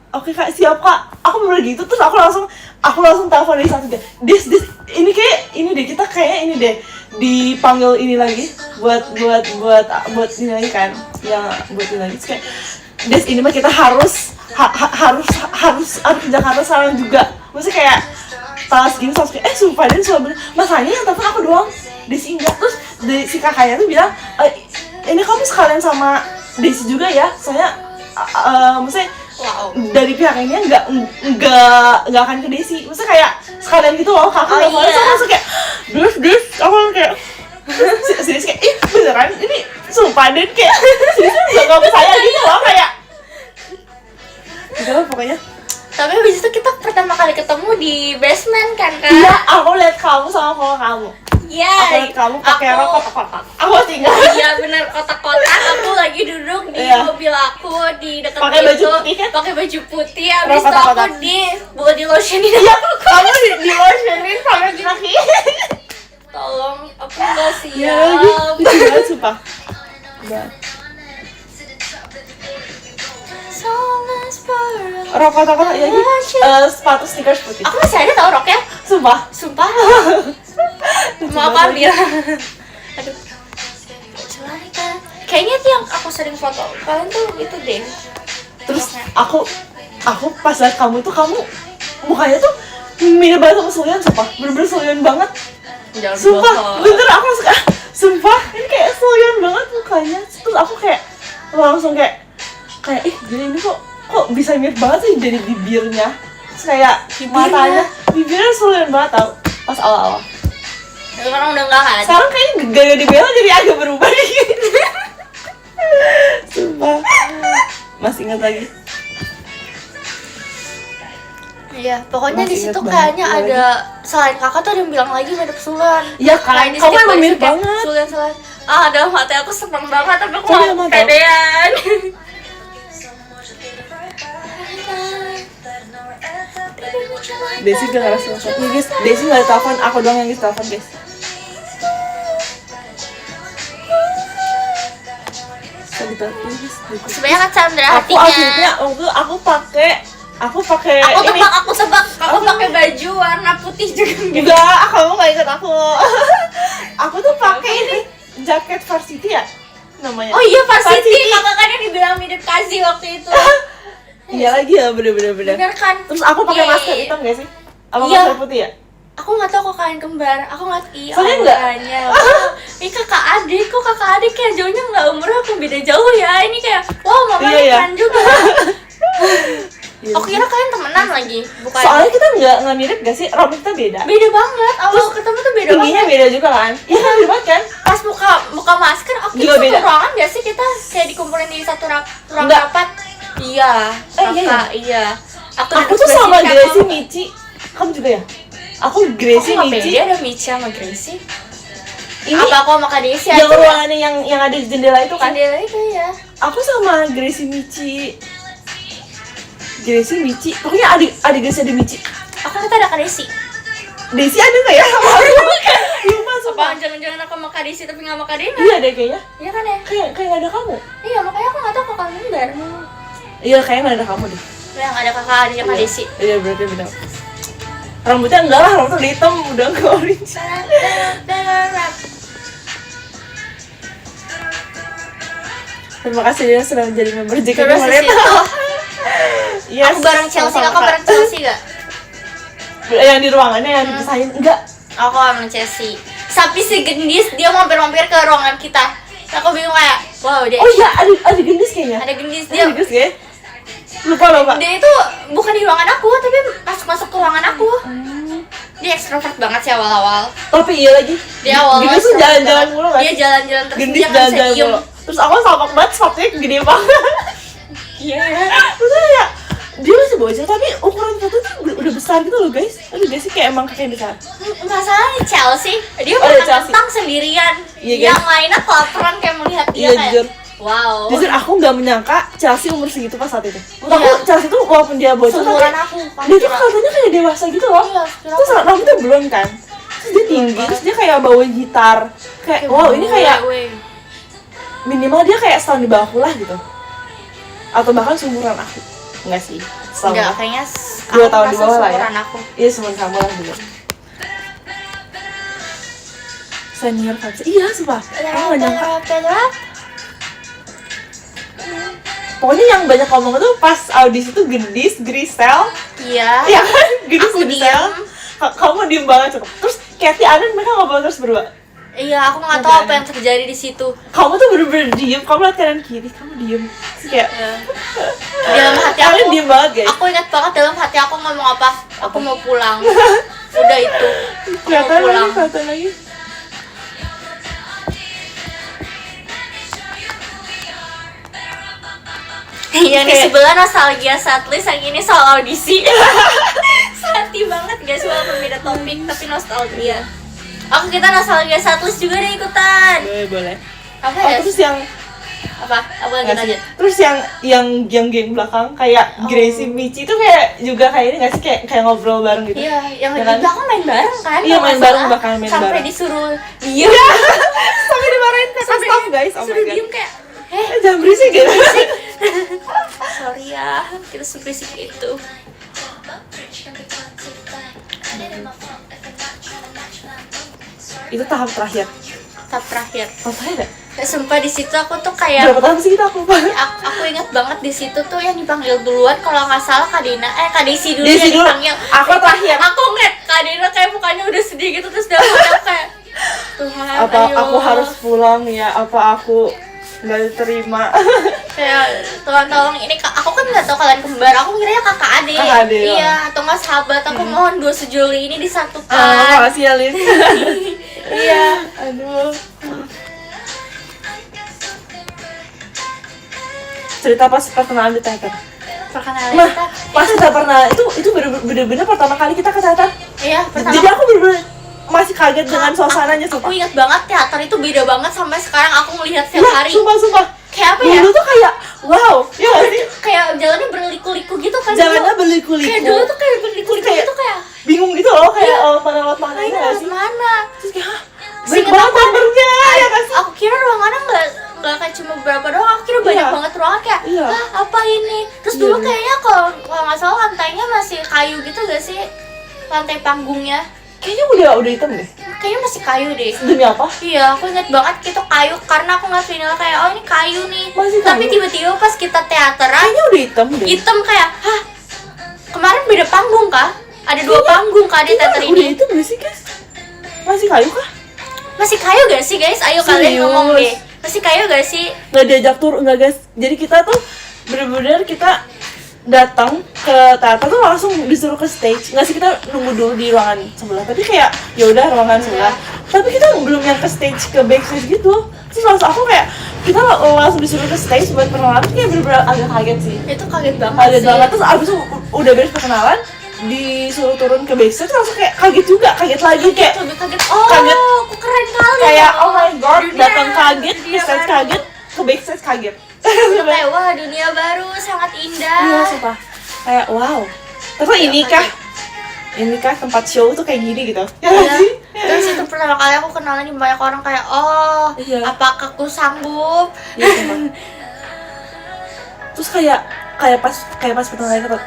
oke Kak, siap Kak. Aku bener gitu, terus aku langsung telepon dari satu deh. Des, ini kayak ini deh, kita kayak ini deh dipanggil ini lagi buat ini lagi kan, yang buat ini lagi. Terus kayak Des, ini mah kita harus ke Jakarta sekarang juga. Maksudnya kayak tanggal segini terus kayak sumpah dan sumpah bener. Masanya yang telepon aku doang, Desi enggak. Terus si kakaknya tuh bilang ini kamu sekalian sama Desi juga ya, soalnya maksudnya Wow. dari pihak ini nggak akan ke Desi, maksudnya kayak sekalian gitu loh kakak. Oh, iya. Terus aku langsung kayak Des, aku kayak si Desi kayak beneran ini sumpah dan kayak si Desi nggak percaya gitu loh kayak gitu lah pokoknya. Tapi habis itu kita pertama kali ketemu di basement kan Kak? Iya, aku lihat kamu sama kakak kamu. Iya. Aku lihat kamu pakai Aku- rok kotak-kotak. Aku masih ingat. Iya benar, kotak-kotak. Aku lagi duduk di Iya. mobil aku di dekat Pakai baju pintu, putih kan? pakai baju putih. Habis itu aku Kotak-kotak. di body lotion di Iya, aku. kamu di lotionin sampai kaki. Tolong, aku nggak Iya lagi, siap. lucu banget sumpah. Udah. Soulless world. Rok kotak-kotak ya lagi. Sepatu sneakers putih. Aku masih ada tau roknya. Sumpah. Sumpah. Lucu Mau aku banget. ambil. Aduh. Kayaknya tuh yang aku sering foto kalian tuh itu deh. Terus aku pas liat kamu tuh, kamu mukanya tuh mirip banget sama Sulyan, sumpah. Bener-bener Sulyan banget. Jangan Sumpah, bohong. bener aku suka. Sumpah, ini kayak Sulyan banget mukanya. Terus aku kayak langsung kayak gini ini kok bisa mirip banget sih dari bibirnya. Terus kayak matanya, bibirnya Sulyan banget tau pas awal-awal. Sekarang udah nggak ada. Sekarang kayaknya gaya di Bella jadi agak berubah dikit. Sumpah. Masih ingat lagi. Iya, pokoknya Masih di situ ingat kayaknya banget, ada selain kakak tuh ada yang bilang lagi mirip Sulan. Iya kan, Kayak di kamu setiap emang kali mirip setiap banget. Sulan. Dalam hati aku seneng banget tapi aku Tapi mau emang kepedean. Desi gak ngerasa telepon. Nih guys, Desi gak ada telepon, aku doang yang guys telepon guys. Sedih Bentar, ini Sebenarnya kan Sandra aku hatinya. akhirnya waktu aku pakai Aku ini. tebak, aku pakai baju warna putih juga. Enggak, kamu nggak ikut aku. Aku tuh pakai ini jaket varsity ya namanya. Oh iya, Varsity. Kakak kan yang dibilang mirip Kazi waktu itu. Iya lagi ya, bener. Bener kan? Terus aku pakai Iya, masker iya. hitam gak sih? Apa Iya. masker putih ya? Aku nggak tahu kok kalian kembar. Aku nggak Soalnya enggak. Ini kakak adik, kok kakak adik kayak jauhnya nggak umurnya aku beda jauh ya. Ini kayak wow, mama Iya, iya. keren juga. Iya. Aku kira kalian temenan lagi, bukan? Soalnya kita nggak mirip gak sih? Rambut kita beda. Beda banget. Awal ketemu tuh beda Tingginya banget. beda juga kan? Iya kan, beda banget kan? Pas buka masker, aku Juga satu beda. ruangan gak sih kita kayak dikumpulin di satu ruang Enggak. rapat? Iya, iya, kakak, iya. Aku duduk tuh sebelah sama sini, kakak. Gracie Michi. Kamu juga ya? Aku Gracie Aku nggak Michi. pede ada Michi sama Gracie. Ini Apa aku sama Kak Desi yang aja? ruangannya yang ada di jendela itu kan? Jendela itu ya. Aku sama Gracie Michi. Gracie Michi. Pokoknya adik Gracie ada Michi. Aku kata ada Kak Desi. Desi ada nggak ya sama aku? Lupa Apa sumpah. jangan-jangan aku sama Kak Desi tapi nggak sama Kak Dena? Iya deh kayaknya. Iya kan ya? Kayak nggak ada kamu. Iya, makanya aku nggak tahu kok kalian kembar. Iya kayaknya nggak ada kamu deh. Yang ada kakak adiknya Kak Desi. Iya berarti benar. Rambutnya enggak lah, rambutnya udah hitam, udah ke orange. Terima kasih dia sudah menjadi member JKT Terus di Maleta. situ, Yes, aku bareng Chelsea. sama-sama, Kakak Kak. bareng Chelsea gak? Yang di ruangannya yang dipisahin enggak? Aku bareng Chelsea. Sapi si gendis dia mampir-mampir ke ruangan kita. Aku bingung kayak, wow dia. Oh iya, ada gendis kayaknya. Ada gendis Ada dia. gendis kayaknya. Lupa. Dia itu bukan di ruangan aku, tapi masuk ke ruangan aku. Dia ekstrovert banget sih awal-awal. Tapi iya lagi. Dia awalnya Gendis tuh ekstrovert jalan-jalan banget. mulu nggak Dia sih? jalan-jalan terus Gendis dia nggak bisa jalan-jalan diem. mulu. Terus aku sama banget sepatunya gede banget. Iya. Terus ya, dia masih bocah tapi ukuran sepatu tuh udah besar gitu loh guys. Aduh guys sih kayak emang kayak besar. Masalahnya Chelsea, dia Oh, iya, makan Chelsea. kentang sendirian. Iya, guys. Yang lainnya kelaparan kayak melihat dia Iya, kayak jujur. wow. Jujur aku nggak menyangka Chelsea umur segitu pas saat itu. Menurut Iya. aku Chelsea tuh walaupun dia bocah Seumuran tapi aku. dia tuh katanya kayak dewasa gitu loh. Iya, kira Terus aku. rambutnya blond kan. Terus dia tinggi, terus dia kayak bawa gitar. Kayak wow ini kayak minimal dia kayak setahun di bawahku lah gitu. Atau bahkan seumuran aku. Enggak sih. Enggak, Sama. kayaknya 2 tahun di merasa bawah lah ya. seumuran aku. Iya seumuran kamu lah dulu. Senior Fancy. Iya sumpah. Aku nggak nyangka. Pokoknya yang banyak ngomong tuh pas audisi tuh Gendis, Grisel, Iya. ya kan? Gendis, Aku Grisel. diem. Kamu diem banget coba. Terus Kathy, Anan mereka ngobrol terus berdua. Iya, aku nggak tahu apa yang terjadi di situ. Kamu tuh bener-bener diem, kamu liat kanan kiri, kamu diem. Terus kayak Dalam hati kalian aku, diem banget guys. aku ingat banget dalam hati aku ngomong apa? Aku mau pulang. Udah itu. Aku mau pulang. Kelihatan lagi. Yang di Kayak- sebelah nostalgia setlist, yang ini soal audisi. Sedih banget guys, walaupun beda topik tapi nostalgia. Kita nostalgia setlist juga deh ikutan. Boleh. Apa Oh ya? terus yang Apa lanjut nggak sih? aja. Terus yang geng belakang kayak Gracie, Michi itu kayak juga kayak ini nggak sih kayak ngobrol bareng gitu. Iya, yang Ya di kan? belakang main bareng kan? Iya, kalau main nggak bareng, salah. bahkan main sampai bareng. disuruh diem. Sampai dimarahin kakak Sampai staff guys. Oh my disuruh god. diem kayak Jangan berisik gitu. sorry ya, kita sebrisik itu. Itu tahap terakhir. Tahap terakhir. Tahap terakhir nggak? Sumpah di situ aku tuh kayak Berapa tahap sih kita aku lupa. aku ingat banget di situ tuh yang dipanggil duluan kalau nggak salah Kak Desi dulu Desi yang dulu. dipanggil. Aku terakhir. Aku ngeliat Kak Dina kayak mukanya udah sedih gitu terus dia kayak Tuhan, Apa ayo. aku harus pulang ya? Apa aku nggak diterima? Kayak Tuhan tolong ini aku kan nggak tahu kalian kembar, aku ngiranya kakak adik. Kakak adik, Iya, atau nggak sahabat. Aku mohon dua sejoli ini disatukan. Makasih ya Lin. Iya. Aduh. Cerita pas perkenalan di teater. Perkenalan Nah, kita. pas kita pernah itu bener-bener pertama kali kita ke teater. Iya, pertama. Jadi aku bener-bener masih kaget dengan suasananya Aku sumpah. ingat banget teater itu beda banget sampai sekarang aku ngelihat setiap Iya, hari. sumpah. Kayak apa ya? Dulu tuh kayak wow, ya nggak sih? Kayak jalannya berliku-liku gitu kan. Jalannya dulu. berliku-liku. Kayak dulu tuh kayak berliku-liku Kayak- gitu kayak Bingung gitu loh kayak mana lewat mana ini nggak harus sih? mana? Terus kayak hah, Seinget banyak banget aku- numbernya ya nggak sih? Aku kira ruangannya nggak dibuka kayak cuma beberapa doang, aku kira banyak Iya. banget ruangan kayak Iya. apa ini. Terus Iya, dulu iya. kayaknya kalau nggak salah lantainya masih kayu gitu gak sih, lantai panggungnya Kayaknya udah hitam deh. kayaknya masih kayu deh. Demi apa? Iya, aku inget banget itu kayu karena aku ngeliat final kayak oh ini kayu nih. Masih Tapi kayu? tiba-tiba pas kita teateran Kayaknya udah hitam deh. hitam kayak hah, kemarin beda panggung kah? Ada dua panggung kah di teater Udah ini? hitam gak sih guys? Masih kayu kah? Masih kayu gak sih guys? Ayo kalian Serius? ngomong deh. Masih kayu gak sih? Nggak diajak tur, enggak guys. Jadi kita tuh bener-bener kita datang ke teater tuh langsung disuruh ke stage. Nggak sih, kita nunggu dulu di ruangan sebelah. Tapi kayak ya udah ruangan sebelah. Tapi kita belum yang ke stage, ke backstage gitu. Terus langsung aku kayak kita langsung disuruh ke stage buat perkenalan. Kayak bener-bener agak kaget sih. Itu kaget banget Kaget sih. banget. Terus abis itu udah beres perkenalan, disuruh turun ke backstage langsung kayak kaget juga, kaget lagi kayak Lebih kaget. Oh, Kaget. aku keren kali. kayak oh my god, Dunia- datang kaget, ke dunia stage baru. kaget, ke backstage kaget. Kayak wah, dunia baru sangat indah. Iya, sumpah. Kayak wow. Terus ini kah? Ini kah tempat show tuh kayak gini gitu? Ya nggak Iya. sih? Terus itu pertama kali aku kenalan di banyak orang kayak oh, Iya. apakah aku sanggup? Iya, sumpah. Terus kayak pas pertama kali ketemu,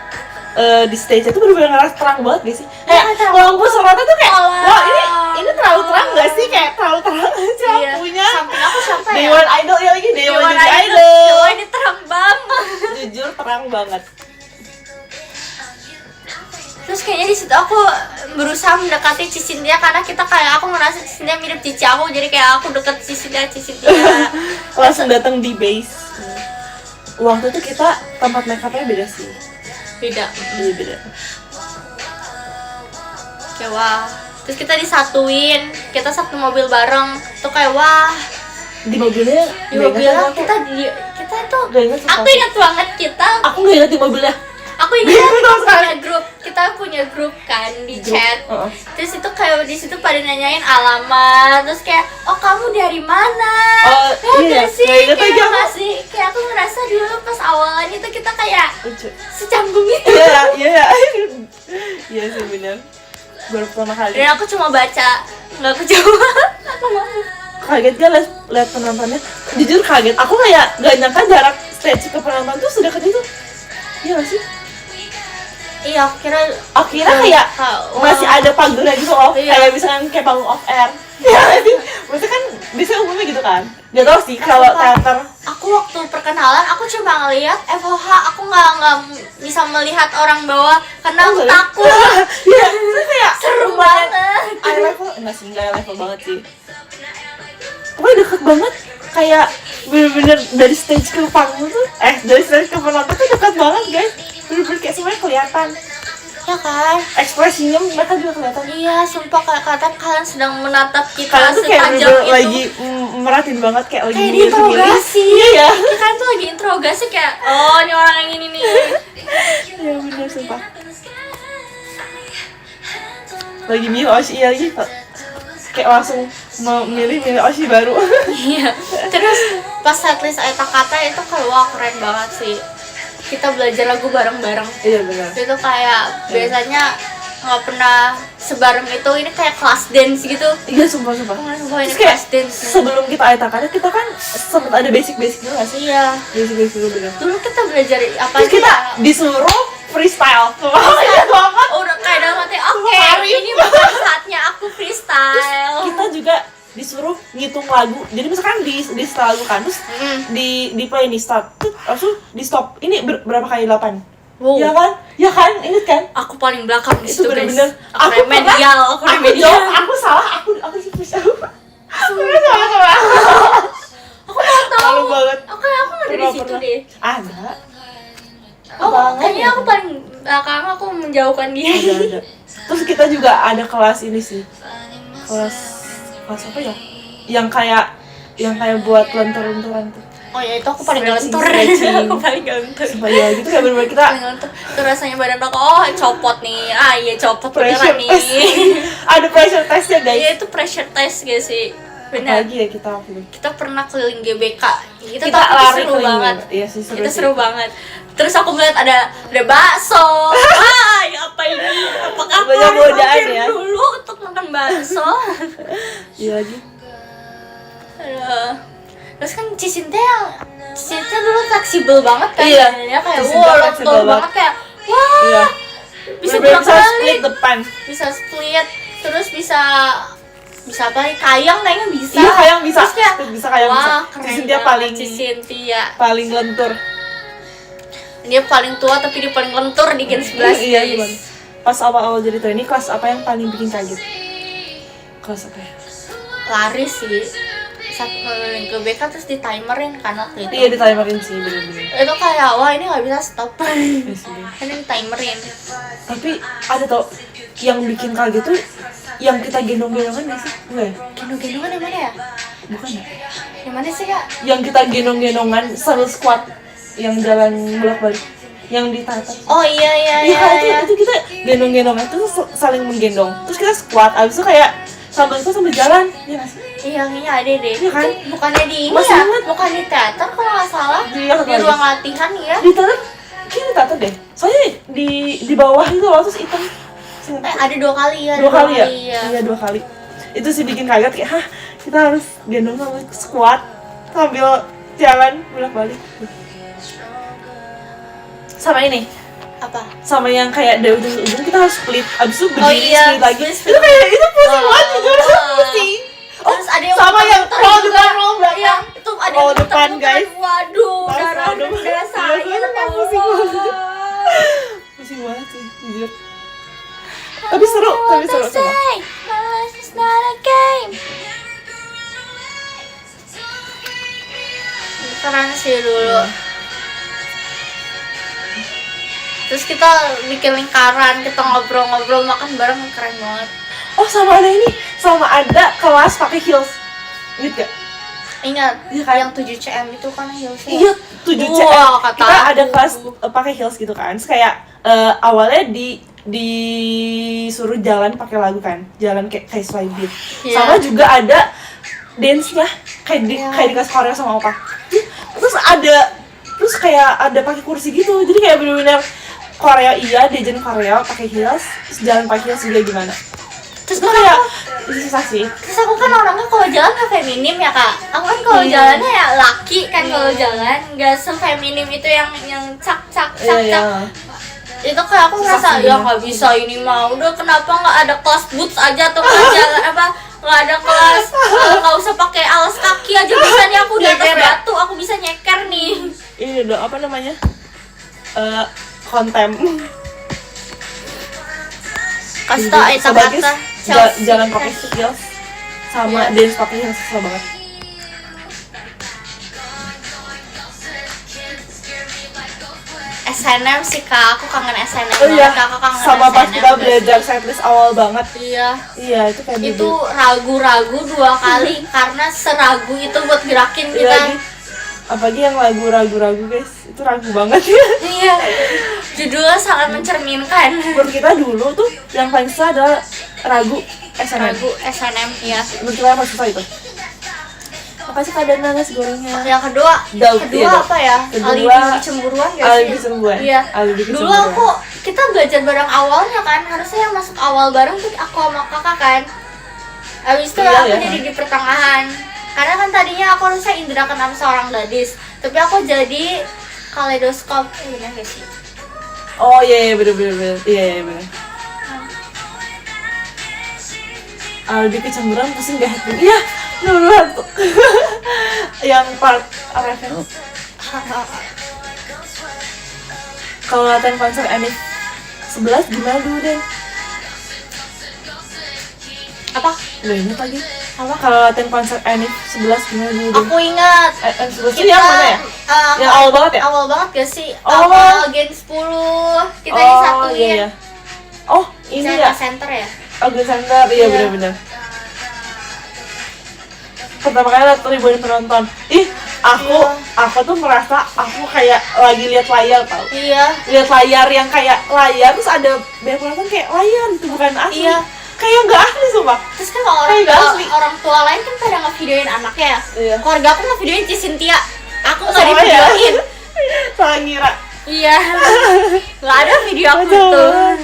di stage itu bener-bener ngerasa terang banget gak sih? Kayak terang lampu sorotnya tuh kayak Allah. wah ini terlalu terang gak sih? Kayak terlalu terang aja Iya. lampunya. Samping aku siapa ya? Dewan Idol ya lagi, Dewan Dewan jadi Idol. Idol. Dewa ini terang banget. Jujur terang banget. Terus kayaknya di situ aku berusaha mendekati Cicintia karena kita kayak aku ngerasa Cicintia mirip cici aku, jadi kayak aku deket Cicintia. Langsung datang di base. Waktu itu kita tempat make upnya beda sih. Beda. Iya beda. Kayak wah. Terus kita disatuin, kita satu mobil bareng. Tuh kayak wah. Di mobilnya Di nggak mobilnya ingat aku. kita tuh Nggak ingat sumpah. aku ingat banget kita. Aku nggak ingat di mobilnya. Aku ingat Bingung kita sama sekali. punya grup, kita punya grup kan di Grup, chat. heeh. Terus itu kayak di situ pada nanyain alamat, terus kayak oh kamu dari mana? Oh, Ya iya, nggak sih, nggak ingat kayak aja aku. nggak sih, kayak aku ngerasa dulu pas awalan itu kita kayak Lucu. secanggung itu. Iya, iya. Iya sih benar. Baru pertama kali. Dan aku cuma baca, nggak kejawab. Aku malu. Kaget kan lihat penontonnya. Jujur kaget. Aku kayak nggak nyangka jarak stage ke penonton tuh sedekat itu. Iya nggak sih? Iya, aku kira Akhirnya kayak Wah. masih ada pagarnya gitu loh. Iya. Kayak misalkan kayak panggung off air. Iya nggak sih? Maksudnya kan biasanya umumnya gitu kan. Gak tau sih kalau teater. Aku waktu perkenalan aku cuma ngelihat FOH, aku nggak bisa melihat orang bawah karena aku Oh, takut. Iya, terus kayak Seru lumayan banget. eye level, enggak sih, enggak eye level banget sih. Pokoknya deket banget, kayak bener-bener dari stage ke panggung tuh, dari stage ke penonton tuh dekat banget guys. Bener-bener kayak semuanya kelihatan, Ya kan? ekspresinya mereka juga kelihatan. Iya, sumpah kayak kalian sedang menatap kita Kalian tuh kayak setajam bener-bener itu. lagi merhatiin banget, kayak lagi Kayak milih-milih. diinterogasi. Iya ya. Kalian tuh lagi interogasi kayak, oh ini orang yang ini nih. Iya bener sumpah. Lagi milih Oshi lagi, kayak langsung mau milih Oshi baru. Iya. Terus pas setlist Aita Kata itu kayak wah keren banget sih. Kita belajar lagu bareng-bareng. Iya benar. Itu kayak biasanya nggak pernah sebareng itu, ini kayak kelas dance gitu. Iya sumpah. Wah, ini Terus kayak kelas dance. sebelum kita Aita Kata kita kan sempet ada basic dulu nggak sih? Iya. Basic dulu bener. Dulu kita belajar apa Terus sih kita ya? disuruh freestyle. Wah iya banget. Udah kayak dalam hati, oke, Hari. ini bukan saatnya aku freestyle. Kita juga disuruh ngitung lagu. Jadi misalkan di setel lagu kan, terus di play nih start, terus langsung di stop. Ini berapa kali 8? Wow. Ya kan? Ya kan? Ingat kan? Aku paling belakang di Itu situ guys. bener-bener Aku remedial, aku remedial. aku salah, aku sih push aku salah. Aku nggak tahu. Malu banget. Aku nggak ada di situ Pernah. deh. Ada. Oh, Banget kayaknya ya. aku paling belakang, aku menjauhkan dia. Ada. Terus kita juga ada kelas ini sih. Kelas apa ya? Yang kayak buat lentur-lenturan tuh. Oh ya, itu aku paling Stretching, galentur. stretching. Aku paling galentur. Supaya gitu kayak bener-bener kita Paling galentur. Itu rasanya badan aku, oh copot nih. Ah iya copot pressure beneran nih. test. Ada pressure testnya guys. Iya itu pressure test guys sih. Benar. Apalagi ya kita waktu itu. Kita pernah keliling GBK. Kita Kita tapi lari seru keliling banget. banget. Iya sih, seru Kita sih. seru banget. Terus aku melihat ada bakso. Wah, ya apa ini? Apakah aku Banyak harus godaan mampir ya. dulu untuk makan bakso? Iya lagi. Aduh. Terus kan Cicinta dulu fleksibel banget kan, Iya, badannya kayak Cicinta wow, fleksibel tall banget. banget kayak wah, Iya. bisa Bener-bener gerak split balik, depan. bisa split, terus bisa apa nih, kayang kayaknya bisa. Iya, kayang bisa. Terus kayak Bisa kayang bisa. wah, keren Cicinta banget Cicinta. paling lentur. Dia paling tua tapi dia paling lentur di Gen 11. Iya, guys. gimana? Pas awal-awal jadi trainee, kelas apa yang paling bikin kaget? Kelas apa ya? Lari sih. Satu ke BK terus di timerin kan waktu itu. Iya, di timerin sih, bener-bener. Itu kayak wah ini nggak bisa stop. Iya sih. Ini di timerin. Tapi ada tau, yang bikin kaget tuh yang kita gendong-gendongan gak sih? Enggak ya? Gendong-gendongan yang mana ya? Bukan ya? Yang mana sih kak? Yang kita gendong-gendongan sambil squat, yang jalan bolak-balik, yang ditatat. Oh iya. Iya, itu kita gendong-gendongan terus saling menggendong. Terus kita squat, abis itu kayak sambil jalan, ya nggak sih? Iya, kayaknya ada deh. Iya kan? Bukannya di ini Masih ya? banget. Bukan di teater kalau nggak salah. Iya, Di ruang latihan ya. Ditatat, kayaknya ditatat deh. Soalnya di bawah itu loh, terus hitam. Ada 2 kali ya. 2 kali ya? Iya. Iya, 2 kali. Itu sih bikin kaget kayak, hah, kita harus gendong sambil squat sambil jalan bolak-balik. Sama ini, Apa? sama yang kayak dari ujung ke ujung kita harus split, abis itu Oh berdiri iya, split lagi. split. Itu kayak itu pusing Oh. banget, jujur pusing. Terus ada yang sama yang muter roll juga. depan roll belakang. Iya, itu ada Roll yang depan, muter-muter. guys. Waduh, Pas darah roll depan. darah saya. Iya, ya pusing Allah. banget. Pusing banget sih, jujur. Tapi seru sama. Say, my life is not a game. Keren sih dulu. Terus kita bikin lingkaran, kita ngobrol-ngobrol, makan bareng, keren banget. Oh, sama ada ini, sama ada kelas pakai heels. Ingat gak? Ingat, Iya kan? yang 7 cm itu kan heelsnya. Iya, 7 cm. Wah, kata Kita aku. ada kelas pakai heels gitu kan. Terus kayak awalnya disuruh jalan pakai lagu kan. Jalan kayak slide beat. Iya. Sama juga ada dance-nya kayak Iya. kayak dikasih koreo sama opa. Terus kayak ada pakai kursi gitu. Jadi kayak bener-bener koreo iya, diajarin koreo pakai heels, terus jalan pakai heels juga gimana. Terus Itu kayak susah sih. Terus aku kan orangnya kalau jalan gak feminim ya kak. Aku kan kalau Iya. jalannya ya laki kan kalau jalan, gak sefeminim itu yang cak. Iya. Itu kayak aku Susah ngerasa sih, ya bener. nggak bisa ini mah. Udah kenapa nggak ada kelas boots aja atau nggak jalan apa nggak ada kelas nggak usah pakai alas kaki aja bisa nih aku di atas Nyeker ya? batu aku bisa nyeker nih. Ini udah apa namanya? Kontem. Kasih tau Sebagus kata jalan pakai heels sama Iya. dance pakai heels susah banget. SNM sih kak, aku kangen SNM Oh iya, banget, aku kangen sama pas SNM kita gak belajar sih? setlist awal banget. Iya. Iya, itu kayak Itu ragu-ragu 2 kali karena seragu itu buat gerakin Iya kita. lagi. Apalagi yang lagu ragu-ragu guys, itu ragu banget ya. Iya. Judulnya sangat mencerminkan. Menurut kita dulu tuh yang paling susah adalah ragu SNM. Ragu SNM ya. Menurut kita yang paling susah itu. Makasih Kak Dana nasi gorengnya. Yang kedua, Daud, iya, Daud. apa ya? Kedua, Alibi cemburuan gak sih? Alibi cemburuan. Iya. Alibi Dulu cemburuan. aku kita belajar bareng awalnya kan, harusnya yang masuk awal bareng tuh aku sama kakak kan. Abis itu Iya, aku iya. jadi di pertengahan. Karena kan tadinya aku harusnya indra keenam seorang gadis, tapi aku jadi kaleidoskop. Bener gak sih? Oh iya bener. Iya bener. Alibi kecemburuan pusing gak hati. Iya, bener hantu. Yang part referen. Kalau latihan konser Enif 11 gimana dulu deh? Apa? Gak inget lagi. Apa? Kalau latihan konser Enif 11 gimana dulu deh? Aku ingat. Enif 11 itu yang mana ya? Yang awal banget ya? Awal banget gak sih? Oh. Awal Gen 10 kita disatuin. Iya. Oh, ini Center ya? Center ya? Oh, Grand Center, iya Iya. bener-bener. Pertama kali liat ribuan penonton. Ih, aku tuh merasa aku kayak lagi lihat layar tau. Iya. Lihat layar yang kayak layar, terus ada banyak penonton kayak layar, itu bukan asli. Iya. Kayak nggak asli sumpah. Terus kan kalau orang Kayak tua, asli. orang tua lain kan pada ngevideoin anaknya ya. Iya. Keluarga aku ngevideoin Cicintia. Aku nggak Sama ya. divideoin. Salah ngira. Iya. Nggak ada video aku Kacau tuh. banget.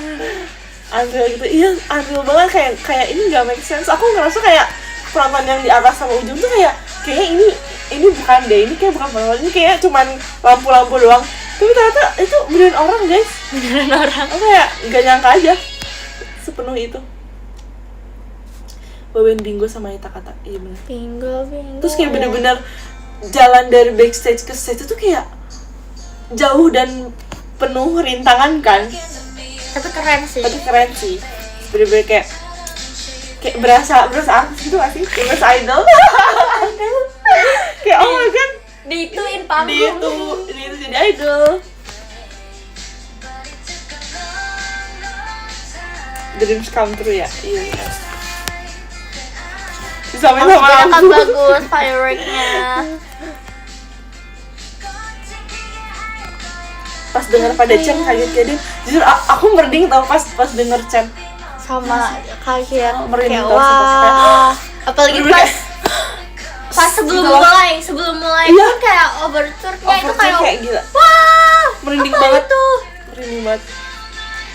Unreal gitu, iya unreal banget kayak ini nggak make sense. Aku ngerasa kayak penonton yang di atas sama ujung tuh kayak ini ini bukan deh, ini kayak bukan penemuan, ini kayak cuman lampu-lampu doang. Tapi ternyata itu beneran orang guys. Beneran orang. Aku kayak gak nyangka aja sepenuh itu. Bawain bingo sama Ita kata, iya bener. Bingo. Terus kayak bener-bener jalan dari backstage ke stage itu kayak jauh dan penuh rintangan kan. Tapi keren sih. Bener-bener kayak berasa artis gitu gak sih? Kayak berasa idol. Kayak oh my god, Diituin panggung. dia itu jadi idol. Dreams come true ya. Iya. Disamain sama Kan aku. bagus fireworknya. Pas denger pada Chen kaget jadi jujur aku merinding tau pas denger Chen. Sama kaget Merinding kayak tau sih, pas wah. Apalagi bener-bener pas sebelum mulai Iya. kan kayak overture-nya itu overture kayak gila. wah, Merinding apa banget. itu? Merinding banget.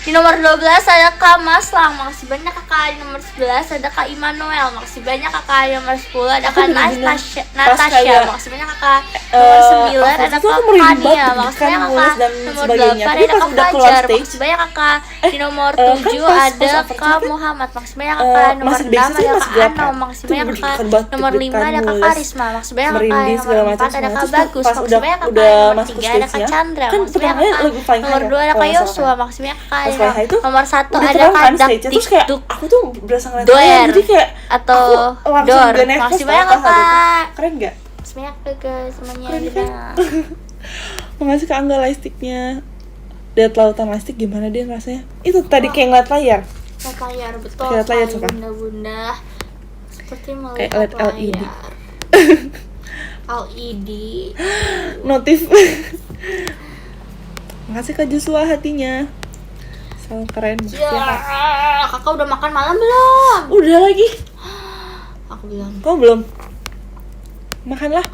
Di nomor 12 ada Kak Maslang, makasih banyak Kakak. Di nomor 11 ada Kak Immanuel, makasih banyak Kakak. Di nomor 10 ada Aku Kak bener-bener Natasha, kayak, makasih banyak Kakak. Nomor 9 pas ada itu aku Kak merinding Kania, banget, makasih kan, banyak nulis Kakak. dan Nomor sebagainya. 8 Tapi ada pas Kak udah keluar Fajar, stage, makasih banyak Kakak. Di nomor kan 7 pas ada overture Kak kan, Muhammad, makasih banyak Kakak. Nomor masih 6 backstage ada masih Kak gelap kan? Anom, makasih Itu banyak deg-degan Kakak. banget, Nomor 5 deg-degan ada Kak mulus, Karisma, makasih banyak Kakak. merinding Nomor segala macam 4 ada semua. Kak Terus Bagus, pas makasih banyak Kakak. udah Nomor masuk ke 3 ada Kak stage-nya, Chandra, kan makasih banyak pertamanya Kakak. lagu Flying Nomor High 2 ada kalau Kak nggak salah Yosua, kan. makasih banyak Kakak. Pas Flying High itu Nomor 1 udah ada terang Kak kan stage-nya, terus kayak Duk aku tuh berasa ngeliat Doer. dia, jadi kayak atau aku langsung Dor, gak nervous makasih tau banyak pas lagu itu. Kakak. Keren gak? Makasih banyak guys semuanya. Keren Gila. kan? Makasih ke Angga Lightstick-nya. Lihat lautan lightstick gimana dia rasanya? Itu tadi kayak ngeliat layar. Lihat layar, betul Lihat layar, sekali suka. bunda-bunda. Seperti Kayak melihat LED. layar. LED. Notif. Makasih Kak Joshua hatinya. Salam keren. Makasih Ya, ya, Kak. kakak udah makan malam belum? Udah lagi. Aku bilang Kau belum? Makanlah.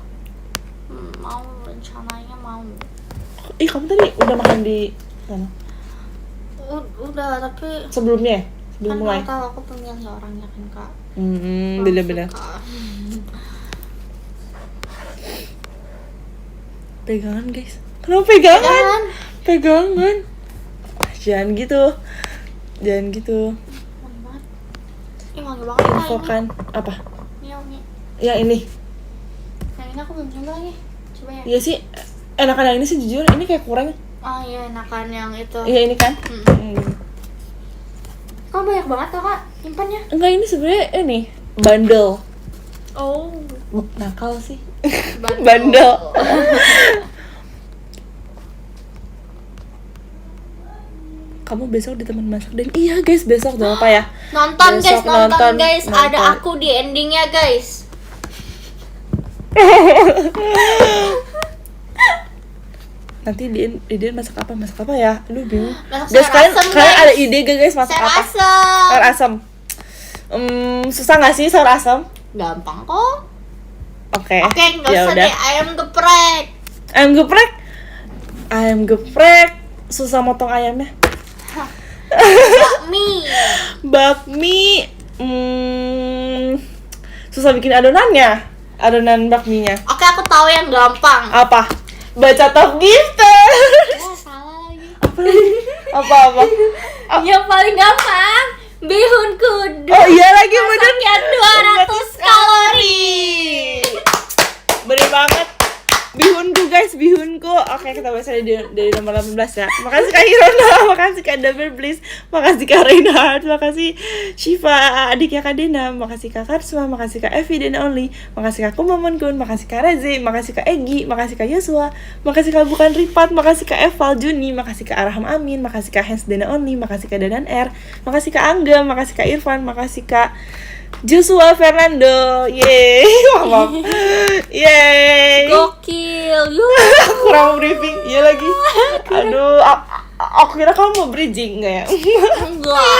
mau, rencananya mau. Ih, kamu tadi udah makan di sana? Udah, tapi Sebelumnya ya? kan Sebelum mulai? tahu aku pemilih orangnya kan kak. Beda-beda. Suka. Pegangan guys. Kenapa pegangan? Pegangan. Pegangan. Jangan gitu. Jangan gitu. Wangi banget. Ih, wangi banget kak ini. Infokan apa? Ini wangi. Ya ini. Yang ini aku belum coba lagi. Coba ya. Iya sih. Enakan yang ini sih jujur. Ini kayak kurang. Oh iya, enakan yang itu. Iya ini kan. Kok banyak banget tuh kak nyimpannya? Enggak, ini sebenarnya ini bundle. Oh, Nakal sih. bandel. Bandel. Kamu besok di teman masak dan iya guys besok jangan lupa ya. Nonton guys, Besok nonton guys. nonton. Ada aku di endingnya guys. Nanti dia masak apa ya? Aduh bingung. Masak Guys, sayur asem, kalian guys. ada ide gak guys masak Sayur apa? asem. Sayur asem. Susah nggak sih sayur asem? Gampang kok. Oke. Oke, nggak Ya usah udah. deh ayam geprek. Ayam geprek. Ayam geprek. Susah motong ayamnya. Bakmi. Bakmi. Susah bikin adonannya. Adonan bakminya. Oke, aku tahu yang gampang. Apa? Baca top gifter. Ya, salah lagi. Apa lagi? Apa? Yang paling gampang, bihun kudu. Oh iya lagi bener. Masaknya 200 kalori. Bener banget. Bihunku guys, bihunku. Oke, kita bahas dari nomor 18 ya. Makasih Kak Irona, makasih Kak Double Bliss, makasih Kak Reinhardt, makasih Shiva, adiknya Kak Dena, makasih Kak Karsma, makasih Kak Evi dan Only, makasih Kak Kumamon Kun, makasih Kak Reze, makasih Kak Egi, makasih Kak Yosua, makasih Kak Bukan Ripat, makasih Kak Eval Juni, makasih Kak Arham Amin, makasih Kak Hens Dena Only, makasih Kak Danan R, makasih Kak Angga, makasih Kak Irfan, makasih Kak Joshua Fernando, yeay, maaf, yeay, Gokil. kurang briefing, iya lagi, aduh, aku kira kamu mau bridging nggak ya? Enggak.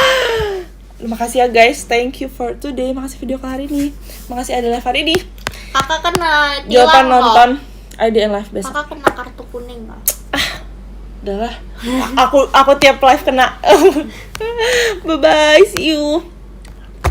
Makasih ya guys, thank you for today, makasih video ke hari ini, makasih ada live hari ini, Kakak kena jawaban tilang nonton, loh. IDN live besok, Kakak kena kartu kuning loh. udahlah, aku tiap live kena, bye bye, see you.